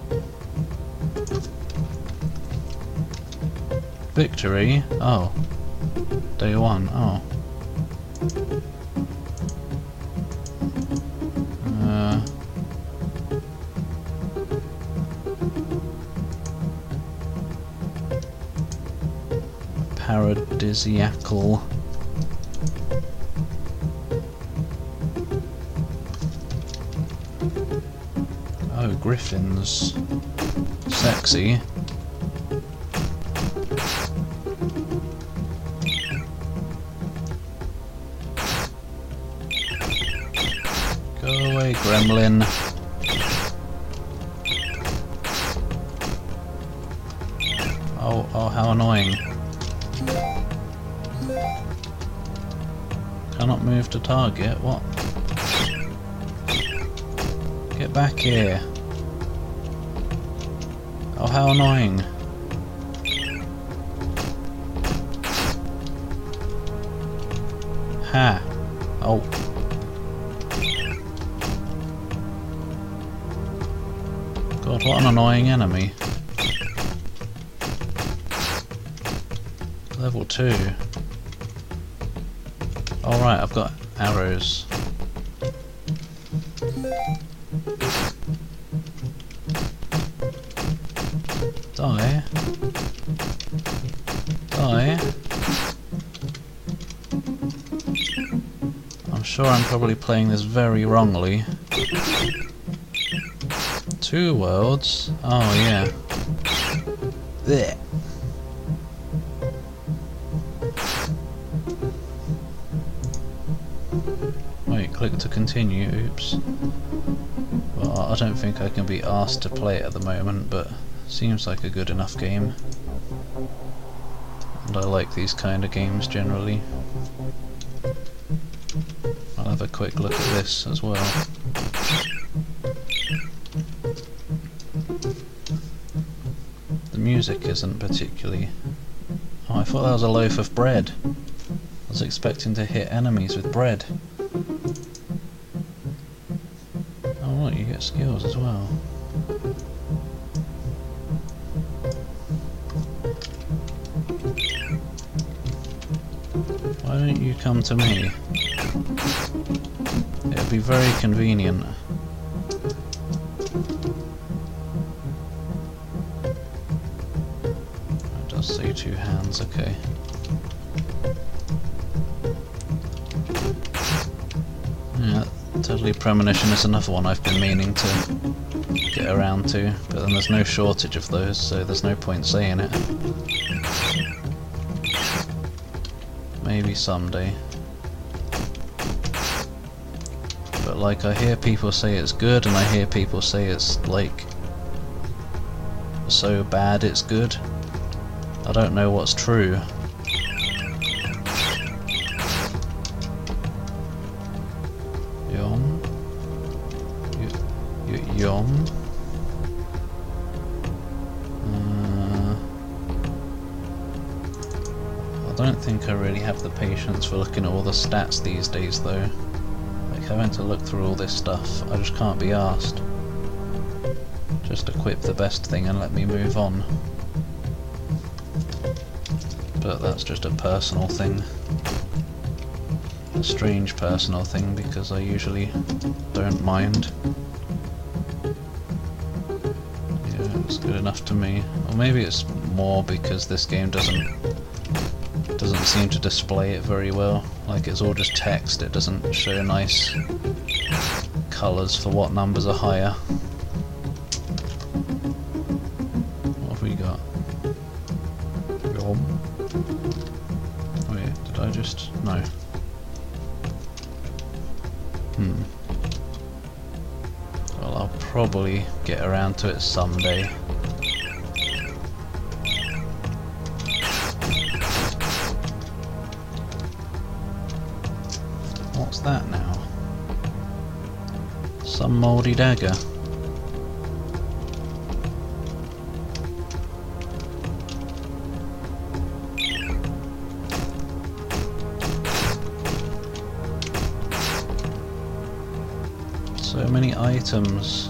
Victory? Oh. Day one. Oh. Paradisiacal. Oh, griffins. Sexy. Go away, gremlin. Oh, how annoying. Cannot move to target, what? Get back here. Oh, how annoying. Ha. Oh. God, what an annoying enemy. Level 2. Alright, I've got arrows. Die. Die. I'm sure I'm probably playing this very wrongly. 2 worlds? Oh yeah. Blech. Click to continue, oops. Well, I don't think I can be asked to play it at the moment, but seems like a good enough game. And I like these kind of games generally. I'll have a quick look at this as well. The music isn't particularly... Oh, I thought that was a loaf of bread. I was expecting to hit enemies with bread. Oh look, you get skills as well. Why don't you come to me? It would be very convenient. It does say 2 hands, okay. Yeah, Deadly Premonition is another one I've been meaning to get around to, but then there's no shortage of those, so there's no point saying it. Maybe someday. But like, I hear people say it's good, and I hear people say it's like so bad it's good. I don't know what's true. Yom? Yom? I don't think I really have the patience for looking at all the stats these days though. Like, having to look through all this stuff, I just can't be arsed. Just equip the best thing and let me move on. But that's just a personal thing. A strange personal thing, because I usually don't mind. Yeah, it's good enough to me. Or maybe it's more because this game doesn't seem to display it very well. Like, it's all just text, it doesn't show nice colours for what numbers are higher. What have we got? Yom. Wait, did I just... no. Well, I'll probably get around to it someday. What's that now? Some mouldy dagger. So many items,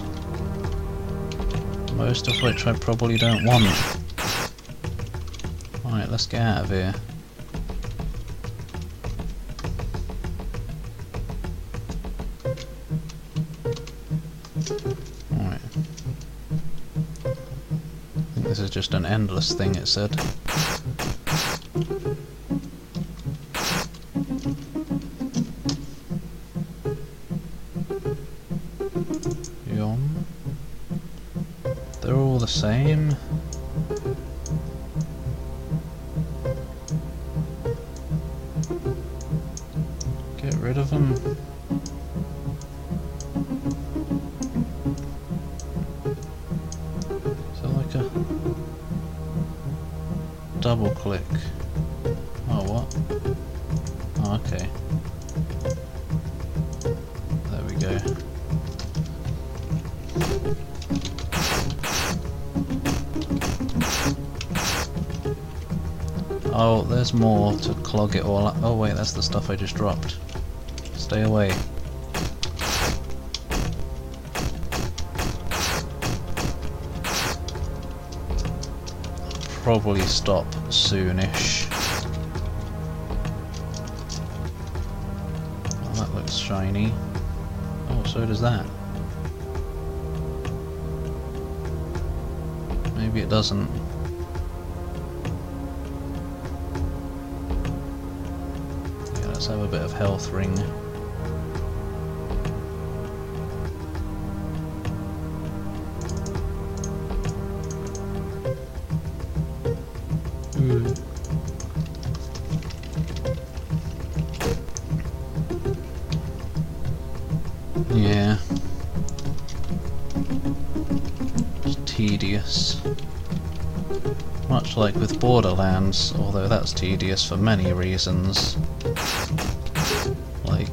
most of which I probably don't want. Right, let's get out of here. Right. I think this is just an endless thing, it said. They're all the same. Get rid of them. Is that like a double click? Oh, what? Oh, okay. There we go. Oh, there's more to clog it all up. Oh wait, that's the stuff I just dropped. Stay away. Probably stop soonish. Oh, that looks shiny. Oh, so does that. Maybe it doesn't. Let's have a bit of health ring. Ooh. Yeah. It's tedious. Much like with Borderlands, although that's tedious for many reasons. Like,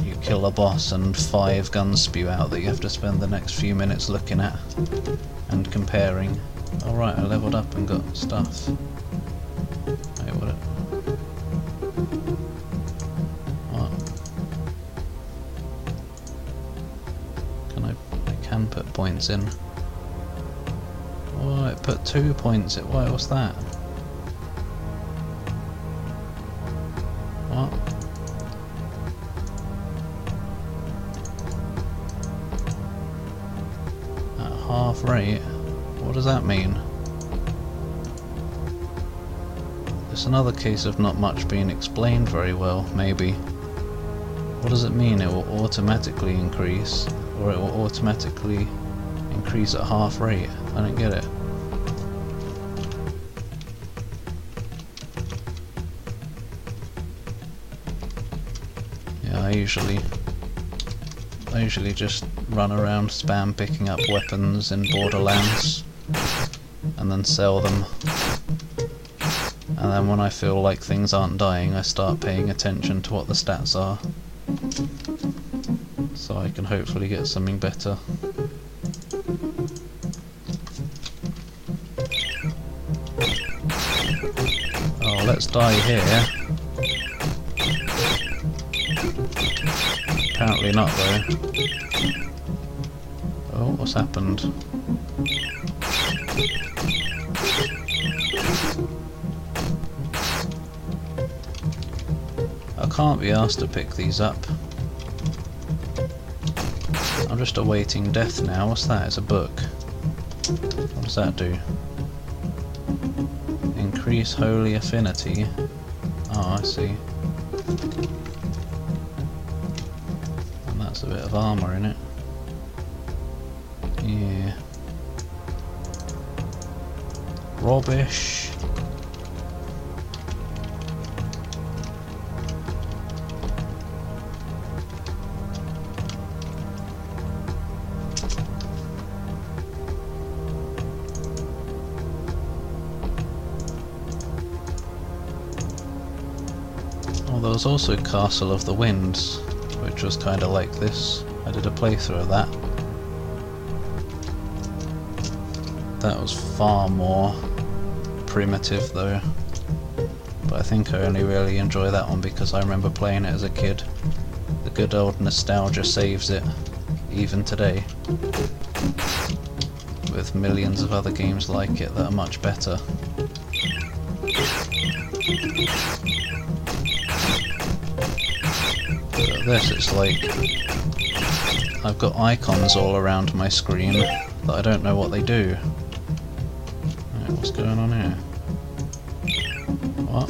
you kill a boss and 5 guns spew out that you have to spend the next few minutes looking at and comparing. Alright, I leveled up and got stuff. Wait, what? I can put points in. Oh, it put 2 points. What was that? What? At half rate? What does that mean? It's another case of not much being explained very well, maybe. What does it mean? It will automatically increase, or it will automatically increase at half rate? I don't get it. Yeah, I usually just run around spam picking up weapons in Borderlands and then sell them. And then when I feel like things aren't dying, I start paying attention to what the stats are, so I can hopefully get something better. Oh, let's die here. Apparently not though. Oh, what's happened? I can't be asked to pick these up. I'm just awaiting death now. What's that? It's a book. What does that do? Increase holy affinity. Oh, I see. And that's a bit of armour in it. Yeah. Rubbish. There was also Castle of the Winds, which was kind of like this. I did a playthrough of that. That was far more primitive though, but I think I only really enjoy that one because I remember playing it as a kid. The good old nostalgia saves it, even today, with millions of other games like it that are much better. But this, it's like I've got icons all around my screen that I don't know what they do. Right, what's going on here? What?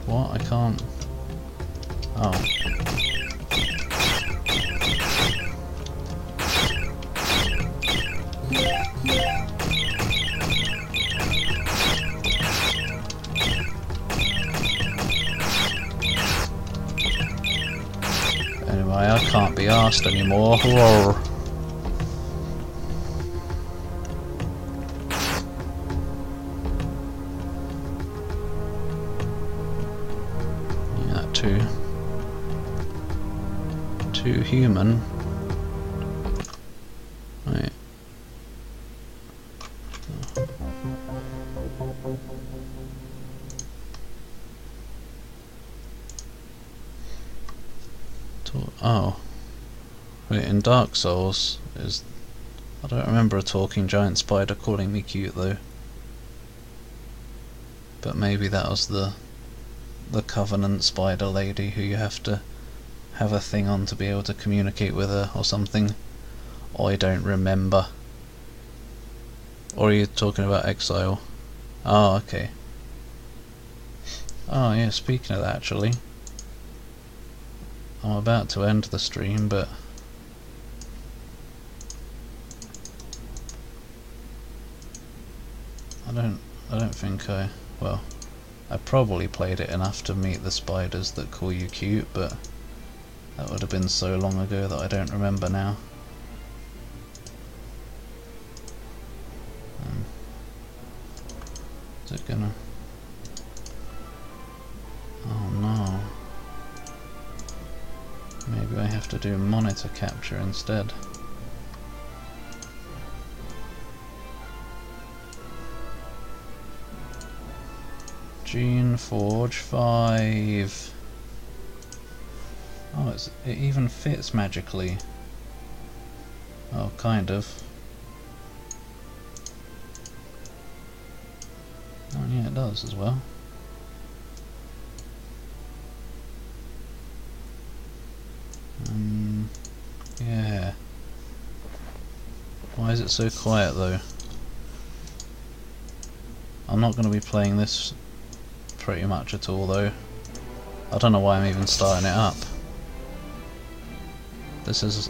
What? I can't... Oh. Anyway, I can't be asked anymore. Whoa. Yeah, too human. Right. Oh. Wait, in Dark Souls is... I don't remember a talking giant spider calling me cute though. But maybe that was the Covenant spider lady who you have to have a thing on to be able to communicate with her or something. I don't remember. Or are you talking about Exile? Oh, okay. Oh yeah, speaking of that actually, I'm about to end the stream, but I don't think I Well, I probably played it enough to meet the spiders that call you cute, but that would have been so long ago that I don't remember now. Is it gonna... Oh no. Maybe I have to do monitor capture instead. Geneforge 5. Oh, it even fits magically. Oh, kind of. Oh yeah, it does as well. Yeah. Why is it so quiet though? I'm not going to be playing this pretty much at all though. I don't know why I'm even starting it up. This is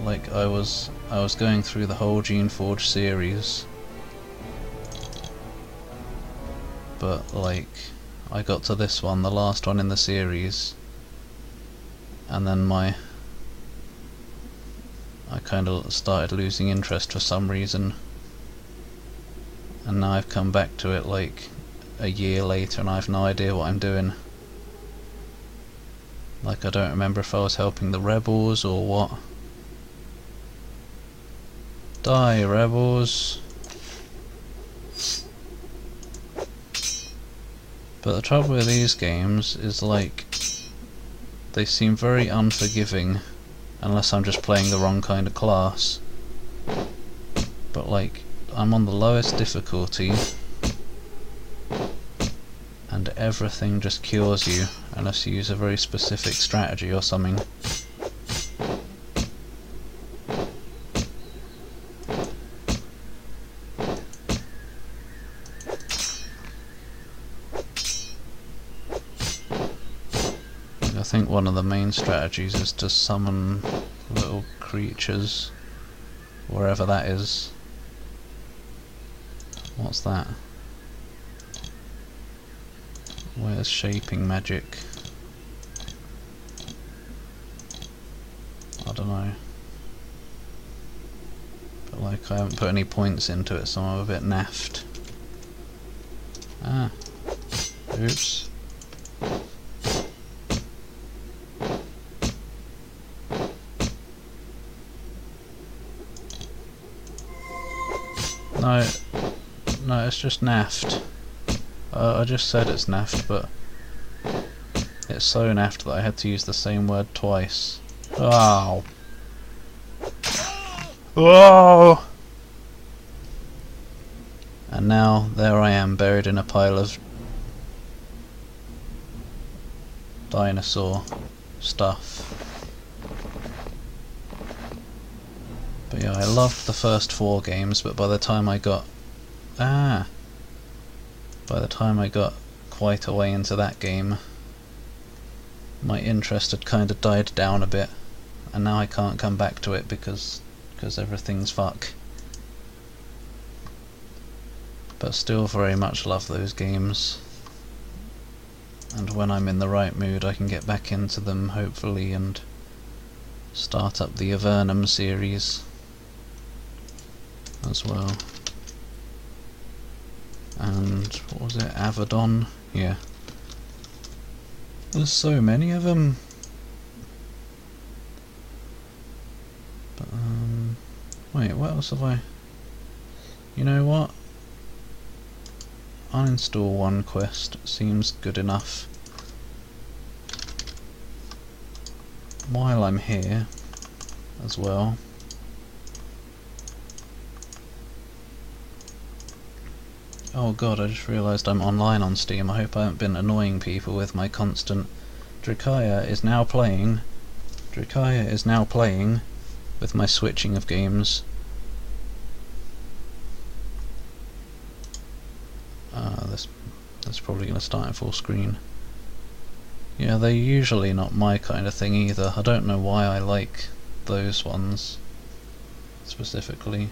like I was going through the whole Geneforge series, but like I got to this one, the last one in the series, and then I kind of started losing interest for some reason, and now I've come back to it like a year later and I have no idea what I'm doing. Like, I don't remember if I was helping the rebels or what. Die, rebels! But the trouble with these games is, like, they seem very unforgiving unless I'm just playing the wrong kind of class. But like, I'm on the lowest difficulty and everything just cures you unless you use a very specific strategy or something. I think one of the main strategies is to summon little creatures wherever that is. What's that? Where's shaping magic? I don't know. But like, I haven't put any points into it, so I'm a bit naffed. Ah. Oops. No, it's just naffed. I just said it's naffed, but it's so naffed that I had to use the same word twice. Oh! Oh! And now there I am, buried in a pile of dinosaur stuff. But yeah, I loved the first 4 games, but by the time I got quite a way into that game, my interest had kind of died down a bit, and now I can't come back to it because everything's fuck. But still very much love those games, and when I'm in the right mood I can get back into them hopefully and start up the Avernum series as well. And what was it, Avedon? Yeah. There's so many of them. But wait, what else have I? You know what? Uninstall one quest seems good enough. While I'm here as well. Oh god, I just realised I'm online on Steam. I hope I haven't been annoying people with my constant Drakaya is now playing with my switching of games. That's probably going to start in full screen. Yeah, they're usually not my kind of thing either. I don't know why I like those ones specifically.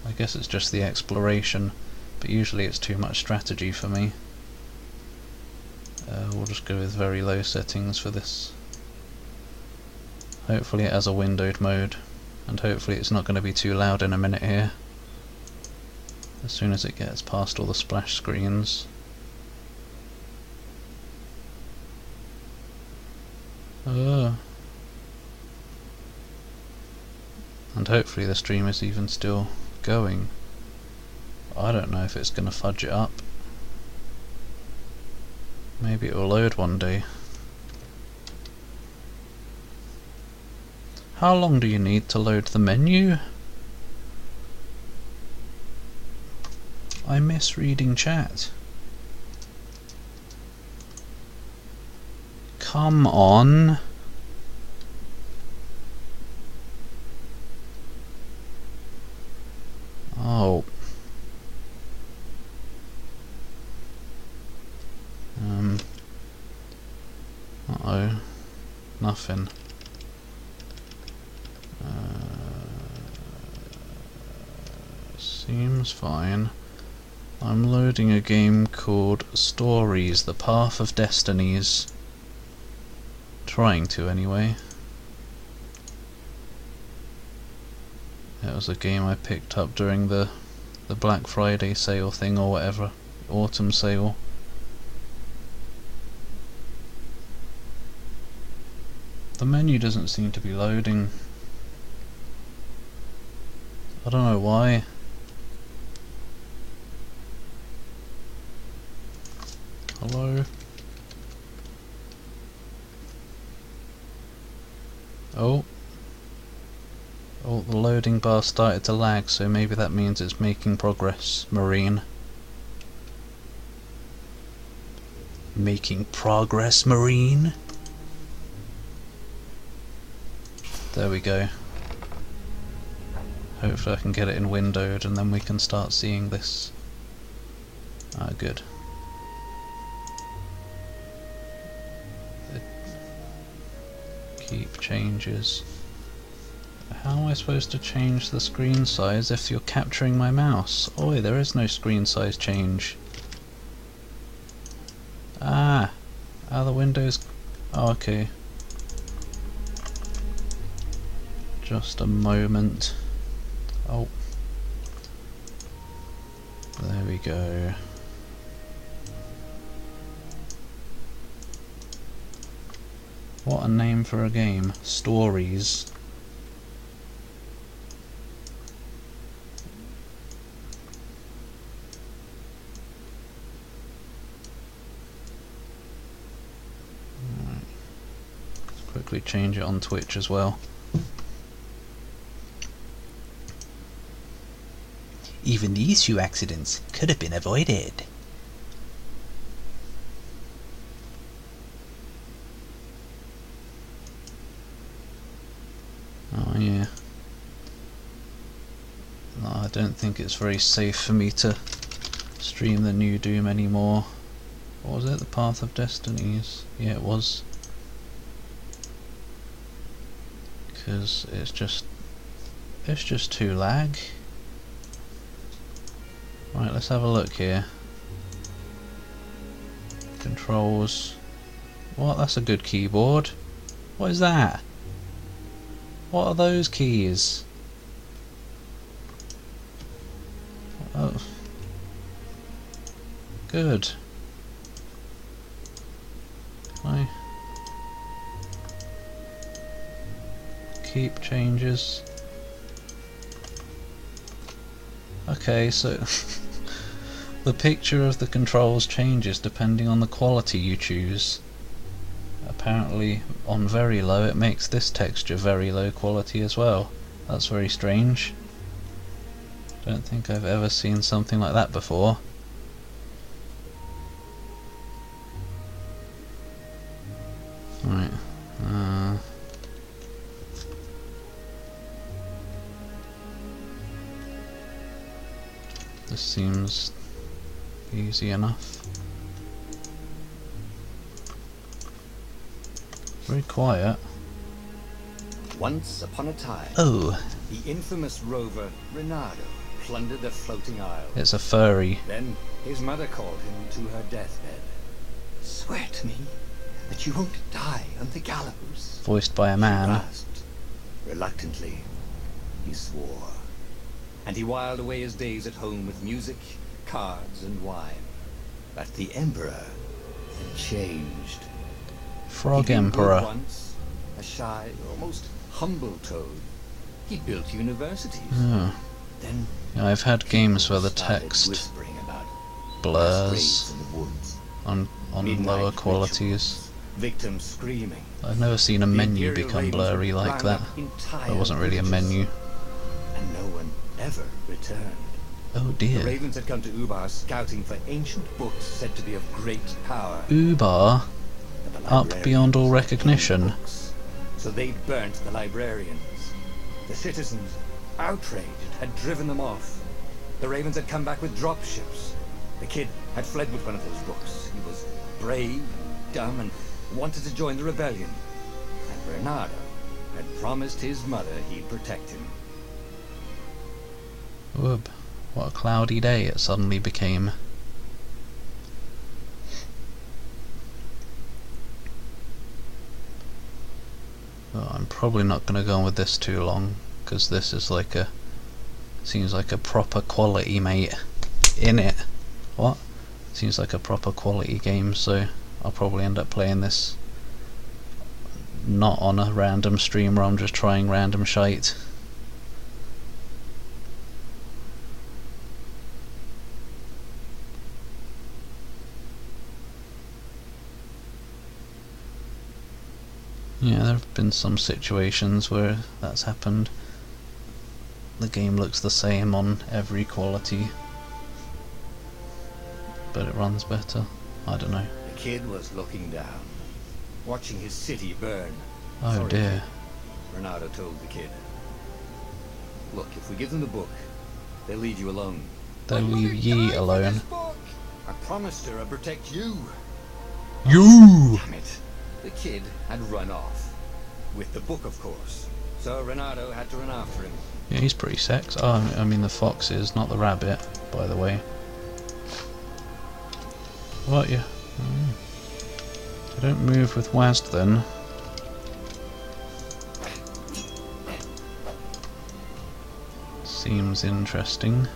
I guess it's just the exploration. but usually it's too much strategy for me. We'll just go with very low settings for this. Hopefully it has a windowed mode, and hopefully it's not going to be too loud in a minute here, as soon as it gets past all the splash screens. And hopefully the stream is even still going. I don't know if it's going to fudge it up. Maybe it will load one day. How long do you need to load the menu? I miss reading chat. Come on. Oh. Uh-oh. Nothing. Seems fine. I'm loading a game called Stories, The Path of Destinies. Trying to, anyway. It was a game I picked up during the Black Friday sale thing or whatever. Autumn sale. The menu doesn't seem to be loading. I don't know why. Hello? Oh. Oh, the loading bar started to lag, so maybe that means it's making progress, Marine. Making progress, Marine? There we go. Hopefully I can get it in windowed and then we can start seeing this. Ah, good. Keep changes. How am I supposed to change the screen size if you're capturing my mouse? Oi, there is no screen size change. Ah! Ah, the windows... Oh, okay. Just a moment. Oh. There we go. What a name for a game. Stories. Right. Let's quickly change it on Twitch as well. Even these few accidents could have been avoided. Oh yeah. No, I don't think it's very safe for me to stream the new Doom anymore. What was it? The Path of Destinies? Yeah, it was. Because it's just too lag. Right, let's have a look here. Controls. What? That's a good keyboard. What is that? What are those keys? Oh. Good. Hi. Keep changes. Okay, so the picture of the controls changes depending on the quality you choose. Apparently on very low it makes this texture very low quality as well. That's very strange. Don't think I've ever seen something like that before. Right. This seems easy enough. Very quiet. Once upon a time, Oh, the infamous rover Reynardo plundered the floating isle. It's a furry. Then his mother called him to her deathbed. Swear to me that you won't die on the gallows. Voiced by a She man. grasped. Reluctantly, he swore. And he whiled away his days at home with music, cards, and wine. But the Emperor had changed. Frog He'd been good Emperor. once, a shy, almost humble toad. He built universities. Oh. Then Yeah, I've had games where the started text whispering about blurs masquerades in the woods, on midnight lower rituals, qualities. victims screaming. I've never seen a The menu Imperial become ravens blurry would like round that. up entire It wasn't really a villages, menu. and no one ever returned. Oh The dear. ravens had come to Ubar scouting for ancient books said to be of great power. Ubar, But the up librarians beyond all had recognition. the books, so they'd burnt the librarians. The citizens, outraged, had driven them off. The ravens had come back with dropships. The kid had fled with one of those books. He was brave and dumb and wanted to join the rebellion. And Bernardo had promised his mother he'd protect him. Whoop. What a cloudy day it suddenly became. Well, I'm probably not going to go on with this too long, because this is like a... seems like a proper quality, mate. In it. What? Seems like a proper quality game, so I'll probably end up playing this not on a random stream where I'm just trying random shite. Yeah, there have been some situations where that's happened. The game looks the same on every quality, but it runs better. I don't know. The kid was looking down, watching his city burn. Oh Sorry, dear. kid, Bernardo told the kid. Look, if we give them the book, they'll leave you alone. They'll leave ye alone. I promised her I'd protect you. You! Damn it. The kid had run off. With the book, of course. So Renato had to run after him. Yeah, he's pretty sex. Oh, I mean the fox is, not the rabbit, by the way. What, you? I don't move with WASD then. Seems interesting.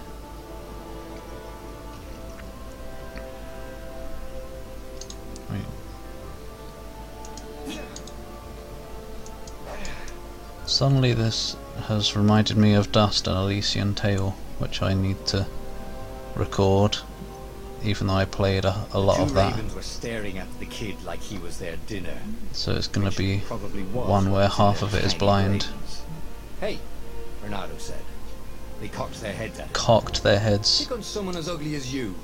Wait. Suddenly this has reminded me of Dust and Elysian Tale, which I need to record, even though I played a lot Two of that. ravens were staring at the kid like he was their dinner. So it's going to be Probably was one where half their of it is tiny blind. brains. Hey, Renato said. They cocked their heads at him. Cocked their heads. Pick on someone as ugly as you.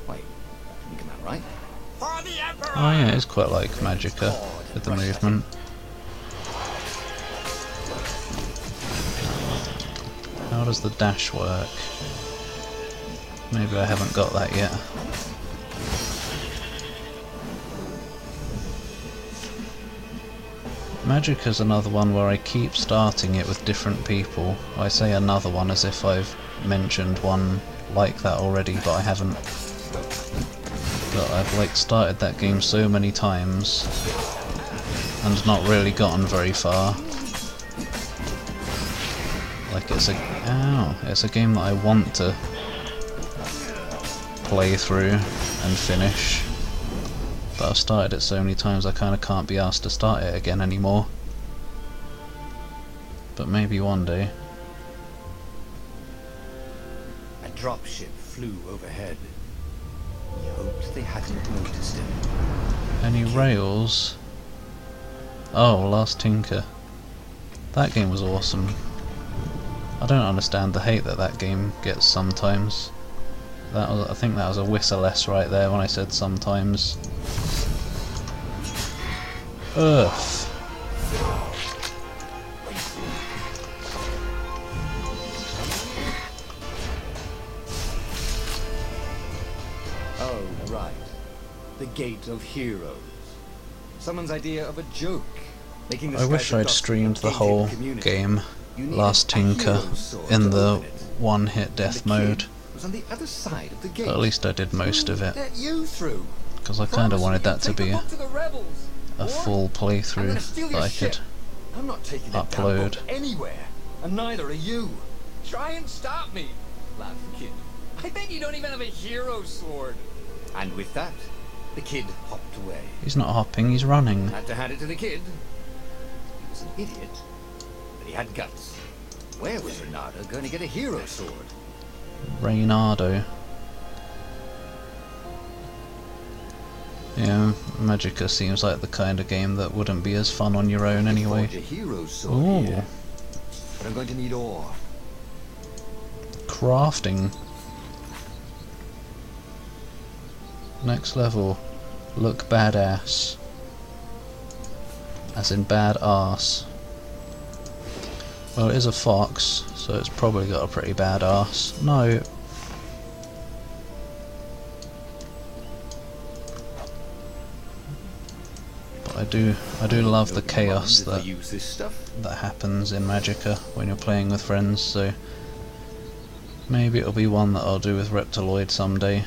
Wait, that didn't come out right. For the Emperor! Oh yeah, it's quite like Magica with the movement. How does the dash work? Maybe I haven't got that yet. Magica's another one where I keep starting it with different people. I say another one as if I've mentioned one like that already, but I haven't. But I've like started that game so many times and not really gotten very far. Like it's a game that I want to play through and finish, but I've started it so many times I kind of can't be asked to start it again anymore. But maybe one day. A dropship flew overhead. He hoped they hadn't noticed him. Any rails? Oh, Last Tinker. That game was awesome. I don't understand the hate that that game gets sometimes. I think that was a whistle-less right there when I said sometimes. Earth. Oh, right. The Gate of Heroes. Someone's idea of a joke. Making the I wish skies of I'd dust streamed a the gated whole community. game. You need last a Tinker hero sword in to the open it. one-hit death And the kid mode. was on the other side of the gate. But at least I did most of it, Let you through. because I kind of wanted that to be Take the book to the rebels. a Or full I'm gonna playthrough steal that your I ship. could I'm not taking that damn upload. book anywhere, and neither are you. Try and stop me, laughed the kid. I bet you don't even have a hero sword. And with that, the kid hopped away. He's not hopping, he's running. Had to hand it to the kid. He was an idiot, but he had guts. Where was Renata going to get a hero sword? Reynardo. Yeah, Magica seems like the kind of game that wouldn't be as fun on your own anyway. Forge a hero sword Ooh. here. But I'm going to need ore. Crafting. Next level. Look badass. As in bad ass. Well, it is a fox, so it's probably got a pretty bad ass. No. But I do love the chaos If I that use this stuff. happens in Magica when you're playing with friends, so maybe it'll be one that I'll do with Reptiloid someday.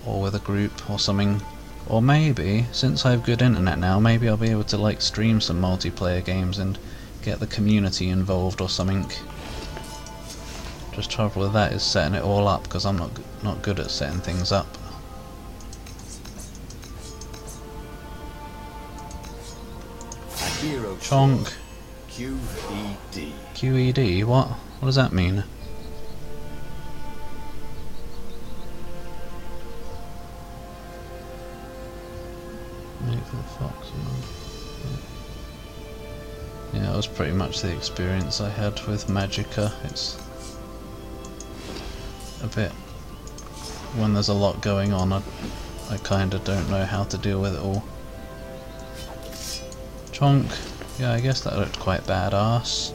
Or with a group or something. Or maybe, since I have good internet now, maybe I'll be able to like stream some multiplayer games and get the community involved or something. Just trouble with that is setting it all up, because I'm not good at setting things up. A hero Chonk. sword. QED. QED? What? What does that mean? Make the fox. Yeah, that was pretty much the experience I had with Magica. It's a bit, when there's a lot going on, I kind of don't know how to deal with it all. Chonk. Yeah, I guess that looked quite badass.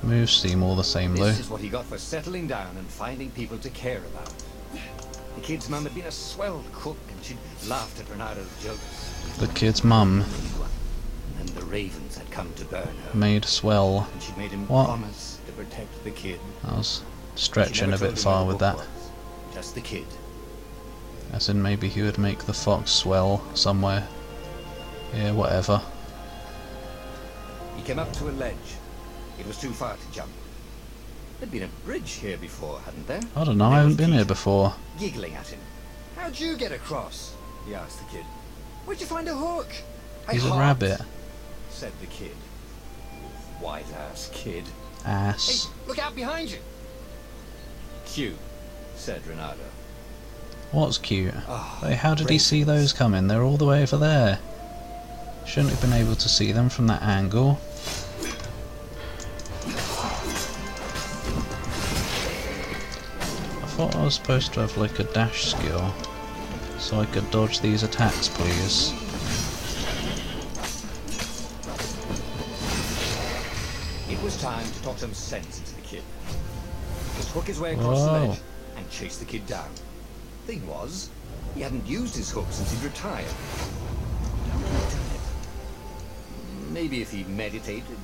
Moves seem all the same though. This is what he got for settling down and finding people to care about. The kid's mum had been a swell cook, and she'd laughed at Renato's jokes. The kid's mum And the ravens had come to burn her. made swell. And she'd made him What? promise to protect the kid. I was She stretching never a bit told him far where with the that. book was. Just the kid. As in maybe he would make the fox swell somewhere. Yeah, whatever. He came up to a ledge. It was too far to jump. There'd been a bridge here before, hadn't there? I don't know, I haven't been here before. Giggling at him. How'd you get across? He asked the kid. Where'd you find a hook? He's a hopped, rabbit. said the kid. White ass kid. Hey, Ass. look out behind you. Cute, said Renato. What's cute? Oh, Hey, how did he see those coming? They're all the way over there. Shouldn't have been able to see them from that angle. I thought I was supposed to have like a dash skill, so I could dodge these attacks, please. It was time to talk some sense into the kid. Just hook his way across the Whoa. ledge and chase the kid down. Thing was, he hadn't used his hook since he'd retired. How would he have done it? Maybe if he meditated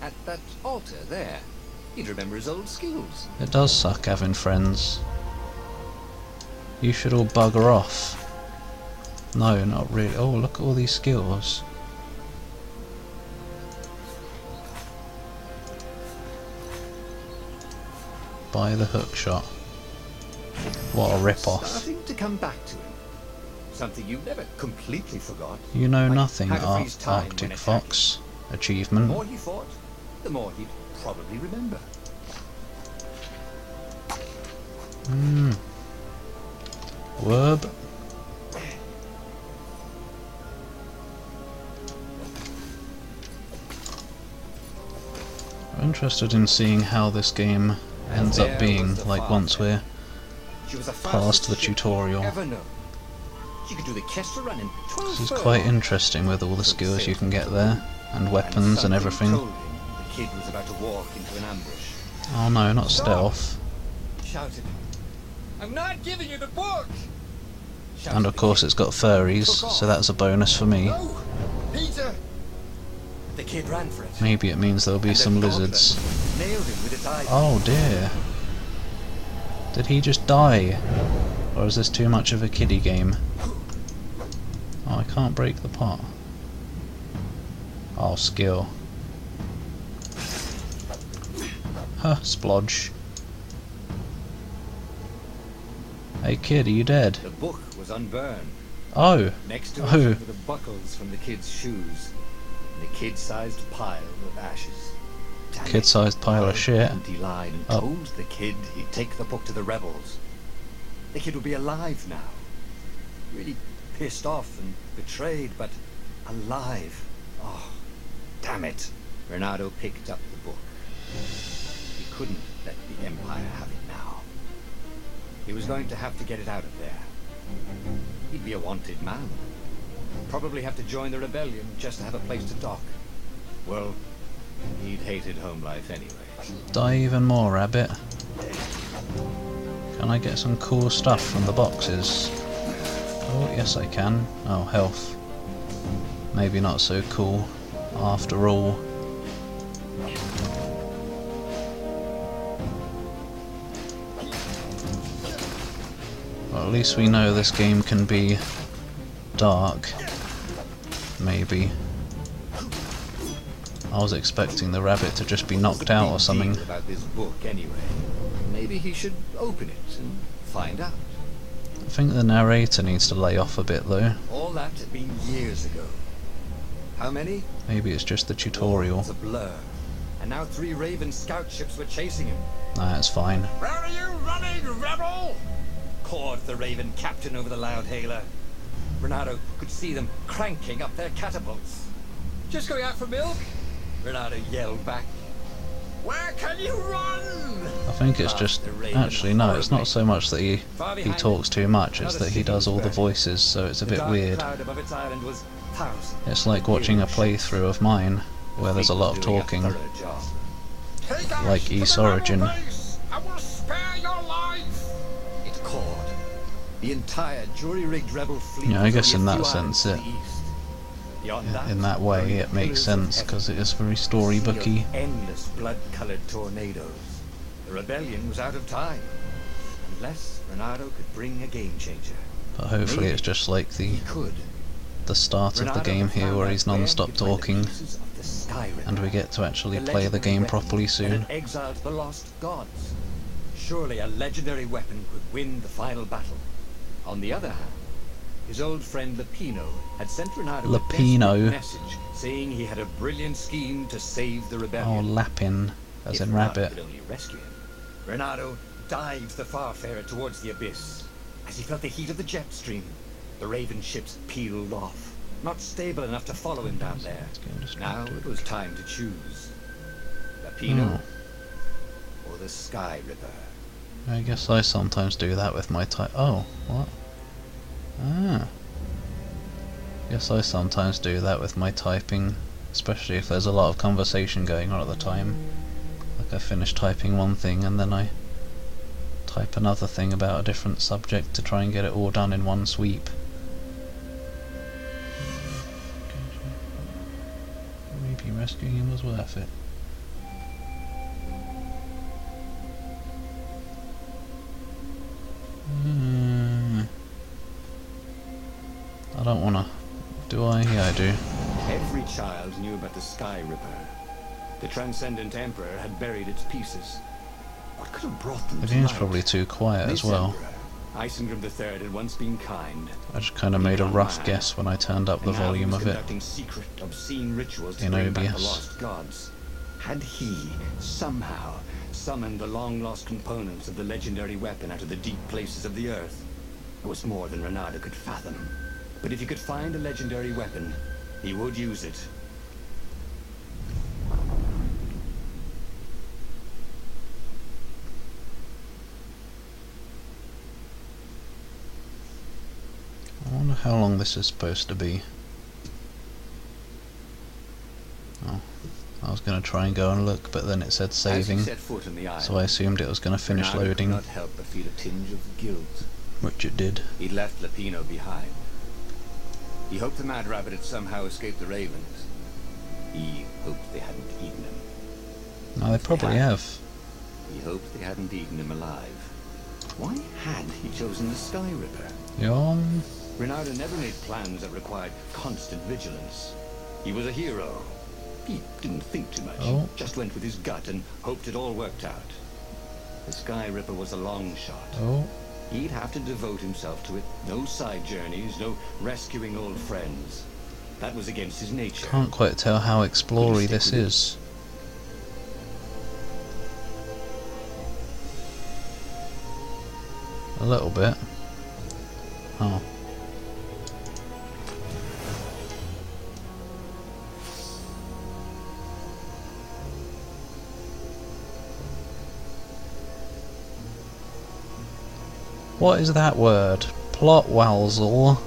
at that altar there, he'd remember his old skills. It does suck having friends. You should all bugger off. No, not really. Oh, look at all these skills. Buy the hook shot. What a rip-off. Starting to come back to him. Something you never completely forgot. You know Like nothing, how to freeze time when Arctic attacking. Fox. The Achievement. more he fought, the more he'd probably remember. Werb. I'm interested in seeing how this game ends up being, like once we're She was the past fastest the ship tutorial. ever known. She could do the Kessler run in 12 This is furlongs. quite interesting with all the skills you can get there, and weapons and something everything. told him the kid was about to walk into an ambush. Oh no, not stealth. Shouted, "I'm not giving you the book!" Shouted And of the course kid. it's got furries, so that's a bonus for me. No! Peter! kid ran for it. Maybe it means there'll be And the some doglet lizards. nailed him with its eyes. Oh dear. Did he just die? Or is this too much of a kiddie game? Oh, I can't break the pot. Oh, skill. Huh, splodge. Hey kid, are you dead? The book was unburned. Oh! Next to it Oh! were the buckles from the kid's shoes and a kid-sized pile of ashes. Damn it. Kid-sized pile of shit. He lied and Oh. told the kid he'd take the book to the rebels. The kid would be alive now. Really pissed off and betrayed, but alive. Oh, damn it. Renato picked up the book. He couldn't let the Empire have it now. He was going to have to get it out of there. He'd be a wanted man. Probably have to join the rebellion just to have a place to dock. Well, he'd hated home life anyway. Die even more, rabbit. Can I get some cool stuff from the boxes? Oh, yes I can. Oh, health. Maybe not so cool, after all. Well, at least we know this game can be dark. Maybe. I was expecting the rabbit to just be knocked out or something. What's the big deal about this book anyway? Maybe he should open it and find out. I think the narrator needs to lay off a bit though. All that had been years ago. How many? Maybe it's just the tutorial. It's a blur. And now 3 Raven scout ships were chasing him. Nah, it's fine. Where are you running, rebel? Cawed the Raven captain over the loud hailer. Renato could see them cranking up their catapults. Just going out for milk? Renato yelled back. Where can you run? I think it's just... Actually, no, it's not so much that he talks too much, it's that he does all the voices, so it's a bit weird. It's like watching a playthrough of mine, where there's a lot of talking, like East Origin. I will spare your life. It cawed. The entire jury-rigged rebel fleet. Yeah, I guess in that was only a sense few it... hours to the east. Beyond that, In that way it makes sense, because it is very storybooky. Endless blood-colored tornadoes. The rebellion was out of time, unless Renato could bring a game changer. But hopefully it's just like He could. the start of the game here, where he's non-stop talking, and we get to actually play the game properly soon. Exiled the lost gods. Surely a legendary weapon could win the final battle. On the other hand, his old friend Lapino had sent Renato a Lapino. desperate message saying he had a brilliant scheme to save the Oh, rebellion. Lapin, as If in Renato rabbit. could only rescue him. Renato dived the Farfarer towards the abyss. As he felt the heat of the jet stream, the Raven ships peeled off, not stable enough to follow him down there. Now it was time to choose. Lapino or the Sky Ripper. I guess I sometimes do that with my type. Oh, what? Ah. Guess I sometimes do that with my typing, especially if there's a lot of conversation going on at the time. Like I finish typing one thing and then I type another thing about a different subject to try and get it all done in one sweep. Maybe rescuing him was worth it. I don't wanna... Do I? Yeah, I do. Every child knew about the Sky Ripper. The Transcendent Emperor had buried its pieces. What could have brought them The to game's light? probably too quiet as This well. Emperor, Isengrim III, had once been kind. I just kind of made a rough guess when I turned up the And now volume he was of it. conducting secret, obscene rituals to In bring back the OBS. lost gods. Had he somehow summoned the long-lost components of the legendary weapon out of the deep places of the earth? It was more than Renato could fathom. But if he could find a legendary weapon, he would use it. I wonder how long this is supposed to be. Oh, I was going to try and go and look, but then it said saving, As he set foot in the island, so I assumed it was going to finish Renato loading, could not help but feel a tinge of guilt. which it did. He'd left Lapino behind. He hoped the Mad Rabbit had somehow escaped the Ravens. He hoped they hadn't eaten him. No, they probably have. He hoped they hadn't eaten him alive. Why had he chosen the Sky Ripper? Yum. Renardo never made plans that required constant vigilance. He was a hero. He didn't think too much. Oh. Just went with his gut and hoped it all worked out. The Sky Ripper was a long shot. Oh. He'd have to devote himself to it. No side journeys, no rescuing old friends. That was against his nature. Can't quite tell how explory this is. A little bit. Oh. What is that word? Plot walzel.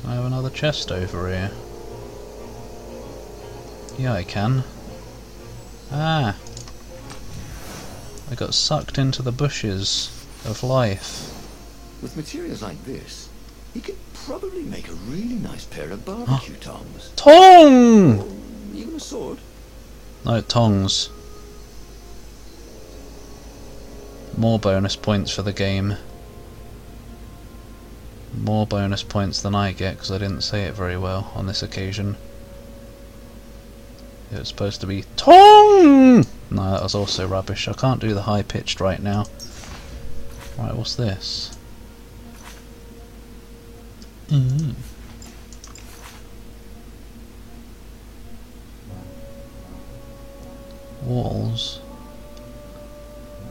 Can I have another chest over here? Yeah, I can. Ah! I got sucked into the bushes of life. With materials like this, he could probably make a really nice pair of barbecue tongs. Tong! Or even a sword. No, tongs. More bonus points for the game. More bonus points than I get because I didn't say it very well on this occasion. It was supposed to be Tong! No, that was also rubbish. I can't do the high pitched right now. Right, what's this? Walls.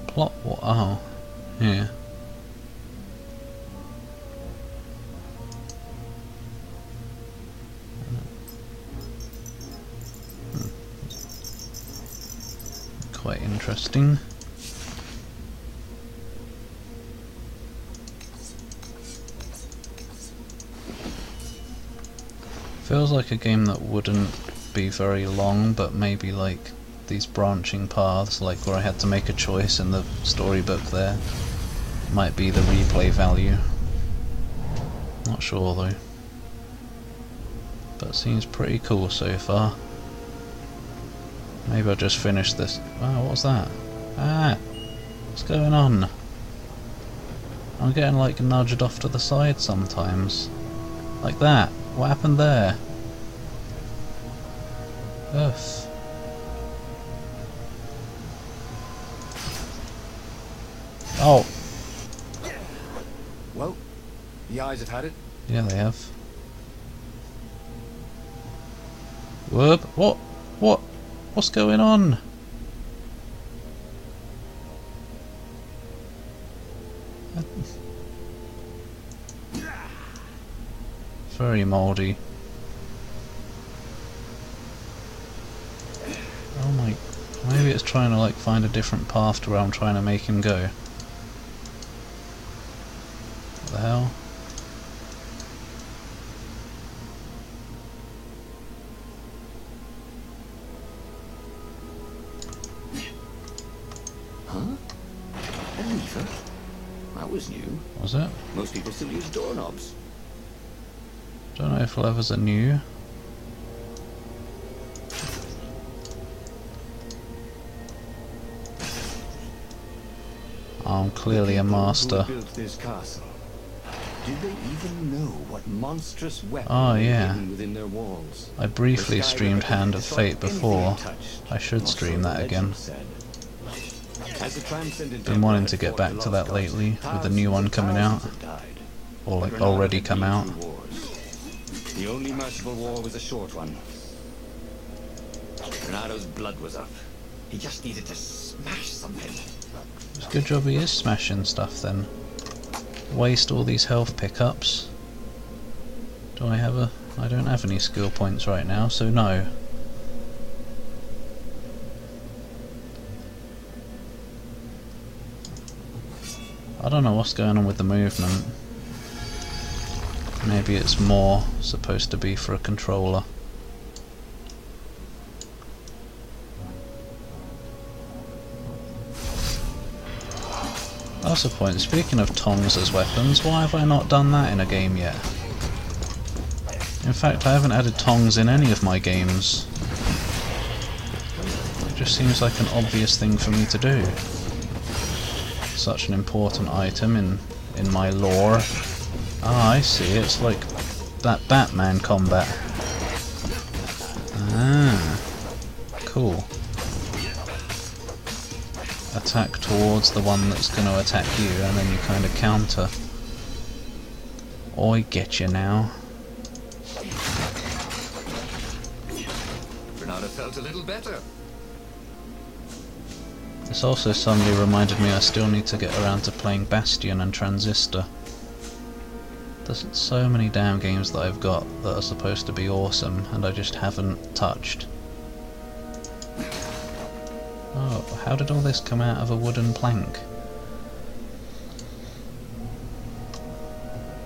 Plot wall. Oh, yeah. Quite interesting. Feels like a game that wouldn't be very long, but maybe like these branching paths, like where I had to make a choice in the storybook there, might be the replay value. Not sure though. But it seems pretty cool so far. Maybe I'll just finish this. Wow, what was that? Ah! What's going on? I'm getting like nudged off to the side sometimes. Like that. What happened there? Ugh. Oh! Well, the eyes have had it. Yeah, they have. Whoop! What? What? What's going on? Very mouldy. Oh my... Maybe it's trying to like find a different path to where I'm trying to make him go. What the hell? Huh? A lever? That was new. Was it? Most people still use doorknobs. Don't know if levers are new. I'm clearly a master. Who built this castle? Did they even know what monstrous weapons Oh, were yeah. hidden within their walls? I briefly The Sky streamed Ripper Hand of destroyed Fate anything before. it touched. I should Not stream so that the again. legend said. As the transcendent Been wanting Emperor to had get fought back the to lost that gods, lately, with the new one coming out. thousands had died. Or like But Renardo already had come been out. through wars. The only merciful war was a short one. Renardo's blood was up. He just needed to smash something. It's a good job he is smashing stuff then. Waste all these health pickups. Do I have a... I don't have any skill points right now, so no. I don't know what's going on with the movement. Maybe it's more supposed to be for a controller. That's the point. Speaking of tongs as weapons, why have I not done that in a game yet? In fact, I haven't added tongs in any of my games. It just seems like an obvious thing for me to do. Such an important item in my lore. Ah, I see. It's like that Batman combat. Ah, cool. Attack towards the one that's going to attack you, and then you kind of counter. I get you now. Bernardo felt a little better. This also suddenly reminded me I still need to get around to playing Bastion and Transistor. There's so many damn games that I've got that are supposed to be awesome, and I just haven't touched. Oh, how did all this come out of a wooden plank?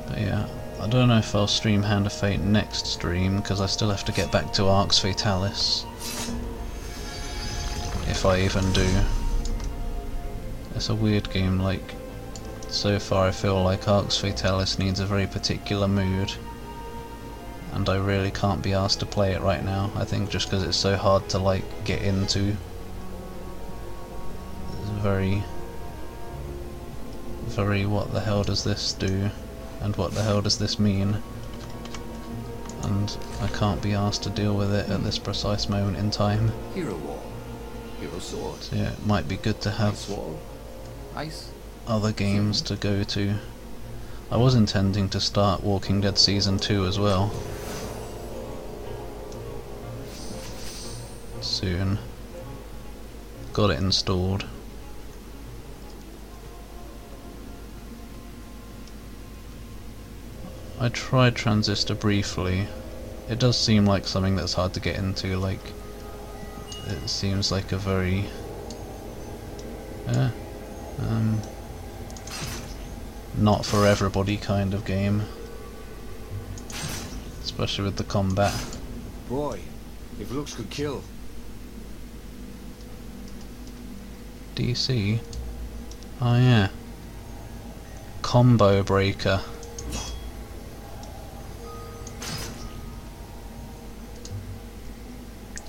But yeah, I don't know if I'll stream Hand of Fate next stream, because I still have to get back to Arx Fatalis. If I even do. It's a weird game, like, so far I feel like Arx Fatalis needs a very particular mood, and I really can't be asked to play it right now, I think just because it's so hard to, like, get into. It's very what the hell does this do, and what the hell does this mean, and I can't be asked to deal with it at this precise moment in time. Hero wall. Hero sword. So yeah, it might be good to have Ice wall. Ice. other games to go to. I was intending to start Walking Dead Season 2 as well. Soon. Got it installed. I tried Transistor briefly. It does seem like something that's hard to get into, like, it seems like a very not for everybody kind of game, especially with the combat. Boy, if looks could kill. DC? Oh yeah. Combo breaker.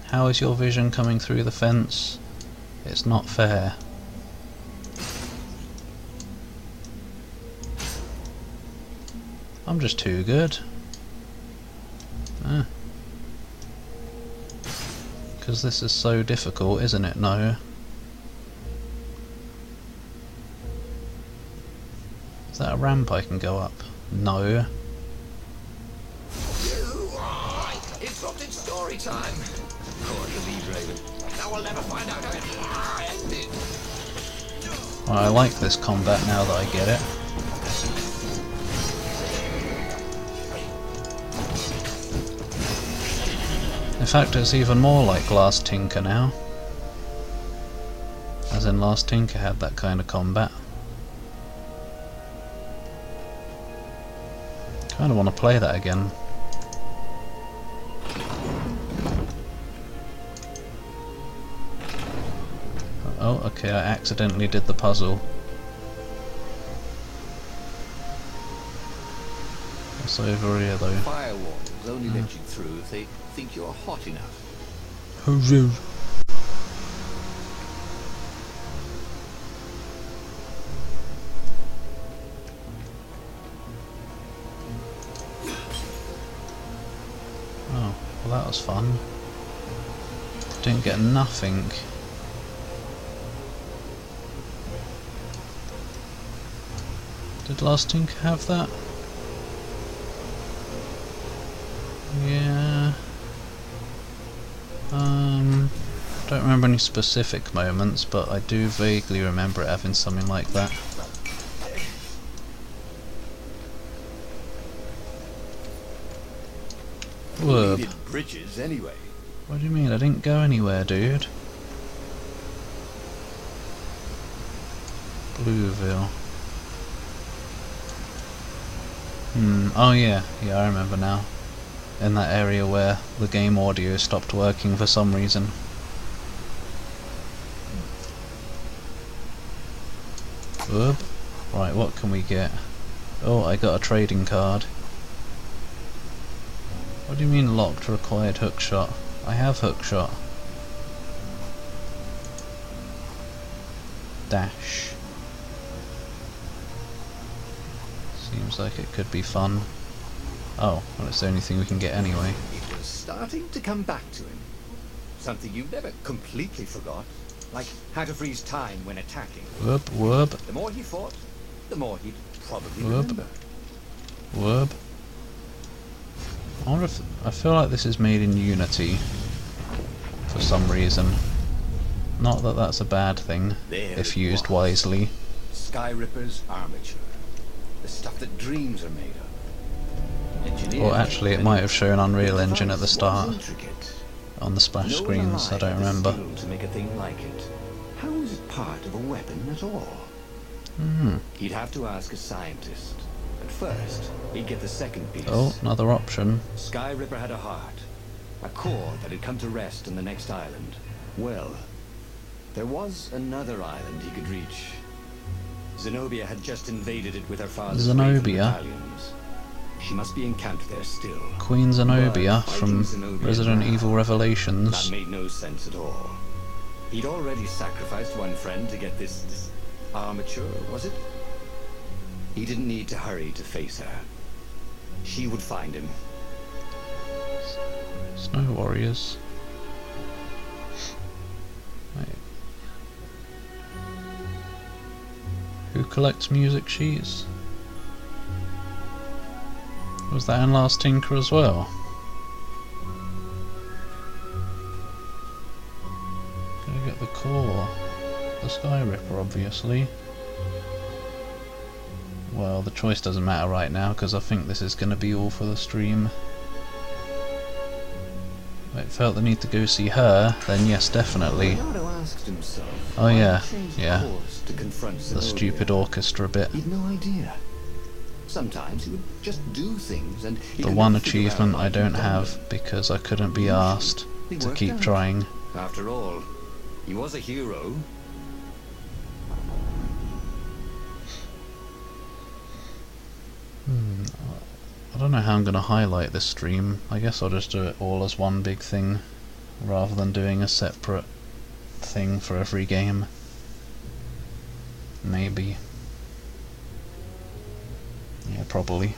How is your vision coming through the fence? It's not fair. I'm just too good. Because this is so difficult, isn't it? No. Is that a ramp I can go up? No. It's not its story time. Go on, you leave, Raven. Now we'll never find out how it ended. Well, I like this combat now that I get it. In fact, it's even more like Last Tinker now. As in, Last Tinker had that kind of combat. Kinda want to play that again. Oh, okay, I accidentally did the puzzle. What's over here though? Firewalls only let you through if they think you're hot enough. Hooray. Oh, well that was fun. Didn't get nothing. Did Last Tinker have that? Yeah. Don't remember any specific moments, but I do vaguely remember it having something like that. Whoop. Needed bridges anyway. What do you mean? I didn't go anywhere, dude. Blueville. Oh yeah, I remember now. In that area where the game audio stopped working for some reason. Whoop. Right, what can we get? Oh, I got a trading card. What do you mean locked? Required hookshot? I have hookshot. Dash. Seems like it could be fun. Oh, well, it's the only thing we can get anyway. It was starting to come back to him. Something you never completely forgot. Like how to freeze time when attacking. Whoop, whoop, The more he fought, the more he'd probably whoop, remember. whoop. I wonder if... I feel like this is made in Unity for some reason. Not that that's a bad thing, There if it used was. wisely. Skyripper's armature. The stuff that dreams are made of. Engineered Or actually it might have shown Unreal the Engine at the device start was intricate. on the splash No one screens, I alive don't had the remember. skill to make a thing like it. How is it part of a weapon at all? He'd have to ask a scientist. But first, he'd get the second piece. Oh, another option. Skyripper had a heart. A core that had come to rest on the next island. Well, there was another island he could reach. Zenobia had just invaded it with her father's Zenobia? battalions. She must be encamped there still. Queen Zenobia But from fighting Zenobia Resident now, Evil that Revelations. made no sense at all. He'd already sacrificed one friend to get this armature, was it? He didn't need to hurry to face her. She would find him. Snow Warriors. Wait. Who collects music sheets? Was that in Last Tinker as well? Gonna get the core. The Skyripper, obviously. Well, the choice doesn't matter right now because I think this is going to be all for the stream. If I felt the need to go see her, then yes, definitely. Leonardo asked himself Oh why yeah, he changed yeah. course to confront The Zenobia. stupid orchestra bit. He'd no idea. Sometimes he would just do things and he The could one never figure out achievement why I he'd don't done have it. because I couldn't be asked They to worked keep out. trying. After all, he was a hero. I don't know how I'm going to highlight this stream. I guess I'll just do it all as one big thing rather than doing a separate thing for every game. Maybe. Yeah, probably.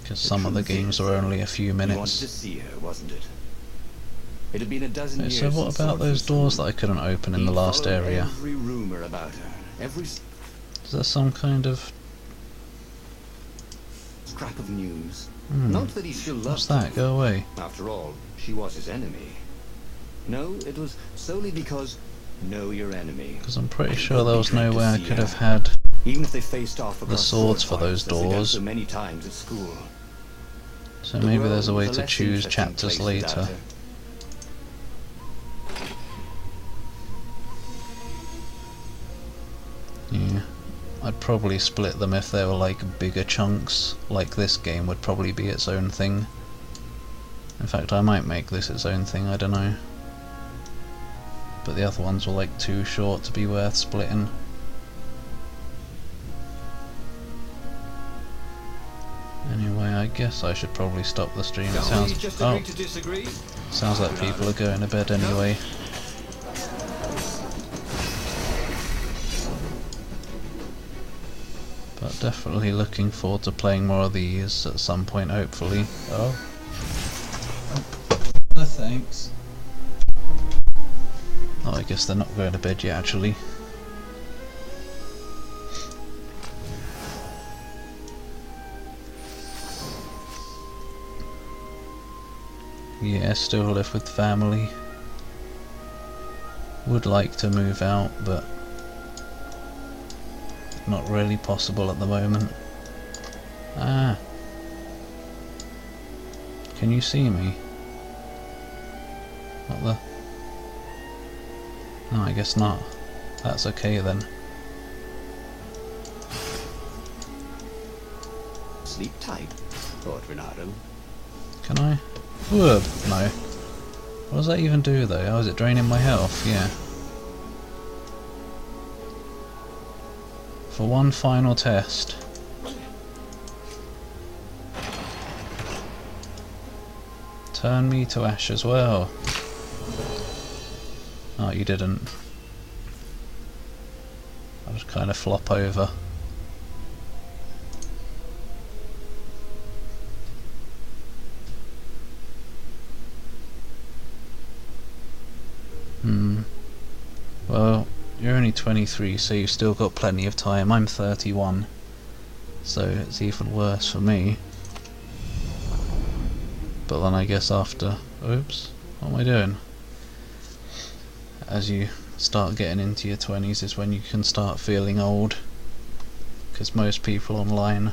Because some of the truth games is, are only a few He wanted to minutes. see her, wasn't it? It had been a dozen Wait, years so what since about those Swordfish doors School. that I couldn't open in the He'd last followed area? Every rumor about her, every Is there some kind of... scrap of news. Hmm. Not that he still loved What's that? her. Go away. After all, she was his enemy. No, it was solely because know your enemy. Because I'm pretty It sure would there be was great no to way I see could her. have had Even if they faced off the across swords sword for those fights, as they'd done doors. so many times at school. So The maybe world there's a way was to less choose interesting chapters place without later. her. Yeah. I'd probably split them if they were like bigger chunks. Like this game would probably be its own thing. In fact, I might make this its own thing, I don't know. But the other ones were like too short to be worth splitting. Anyway, I guess I should probably stop the stream. It Shall we sounds just oh, agree to disagree? sounds like people are going to bed anyway. But definitely looking forward to playing more of these at some point, hopefully. Oh. No thanks. Oh, I guess they're not going to bed yet, actually. Yeah, still live with family. Would like to move out, but not really possible at the moment. Ah. Can you see me? What the? No, I guess not. That's okay then. Sleep tight, thought Renato. Can I? Whoop! No. What does that even do though? Oh, is it draining my health? Yeah. for one final test. Turn me to ash as well. Oh, you didn't. I'll just kind of flop over. Well, you're only 23, so you've still got plenty of time. I'm 31, so it's even worse for me. But then I guess after... Oops, what am I doing? As you start getting into your 20s is when you can start feeling old. Because most people online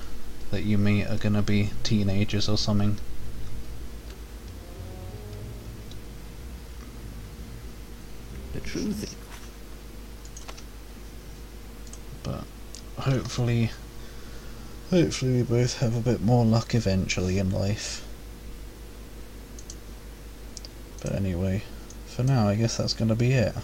that you meet are going to be teenagers or something. The truth is... But hopefully we both have a bit more luck eventually in life. But anyway, for now I guess that's going to be it.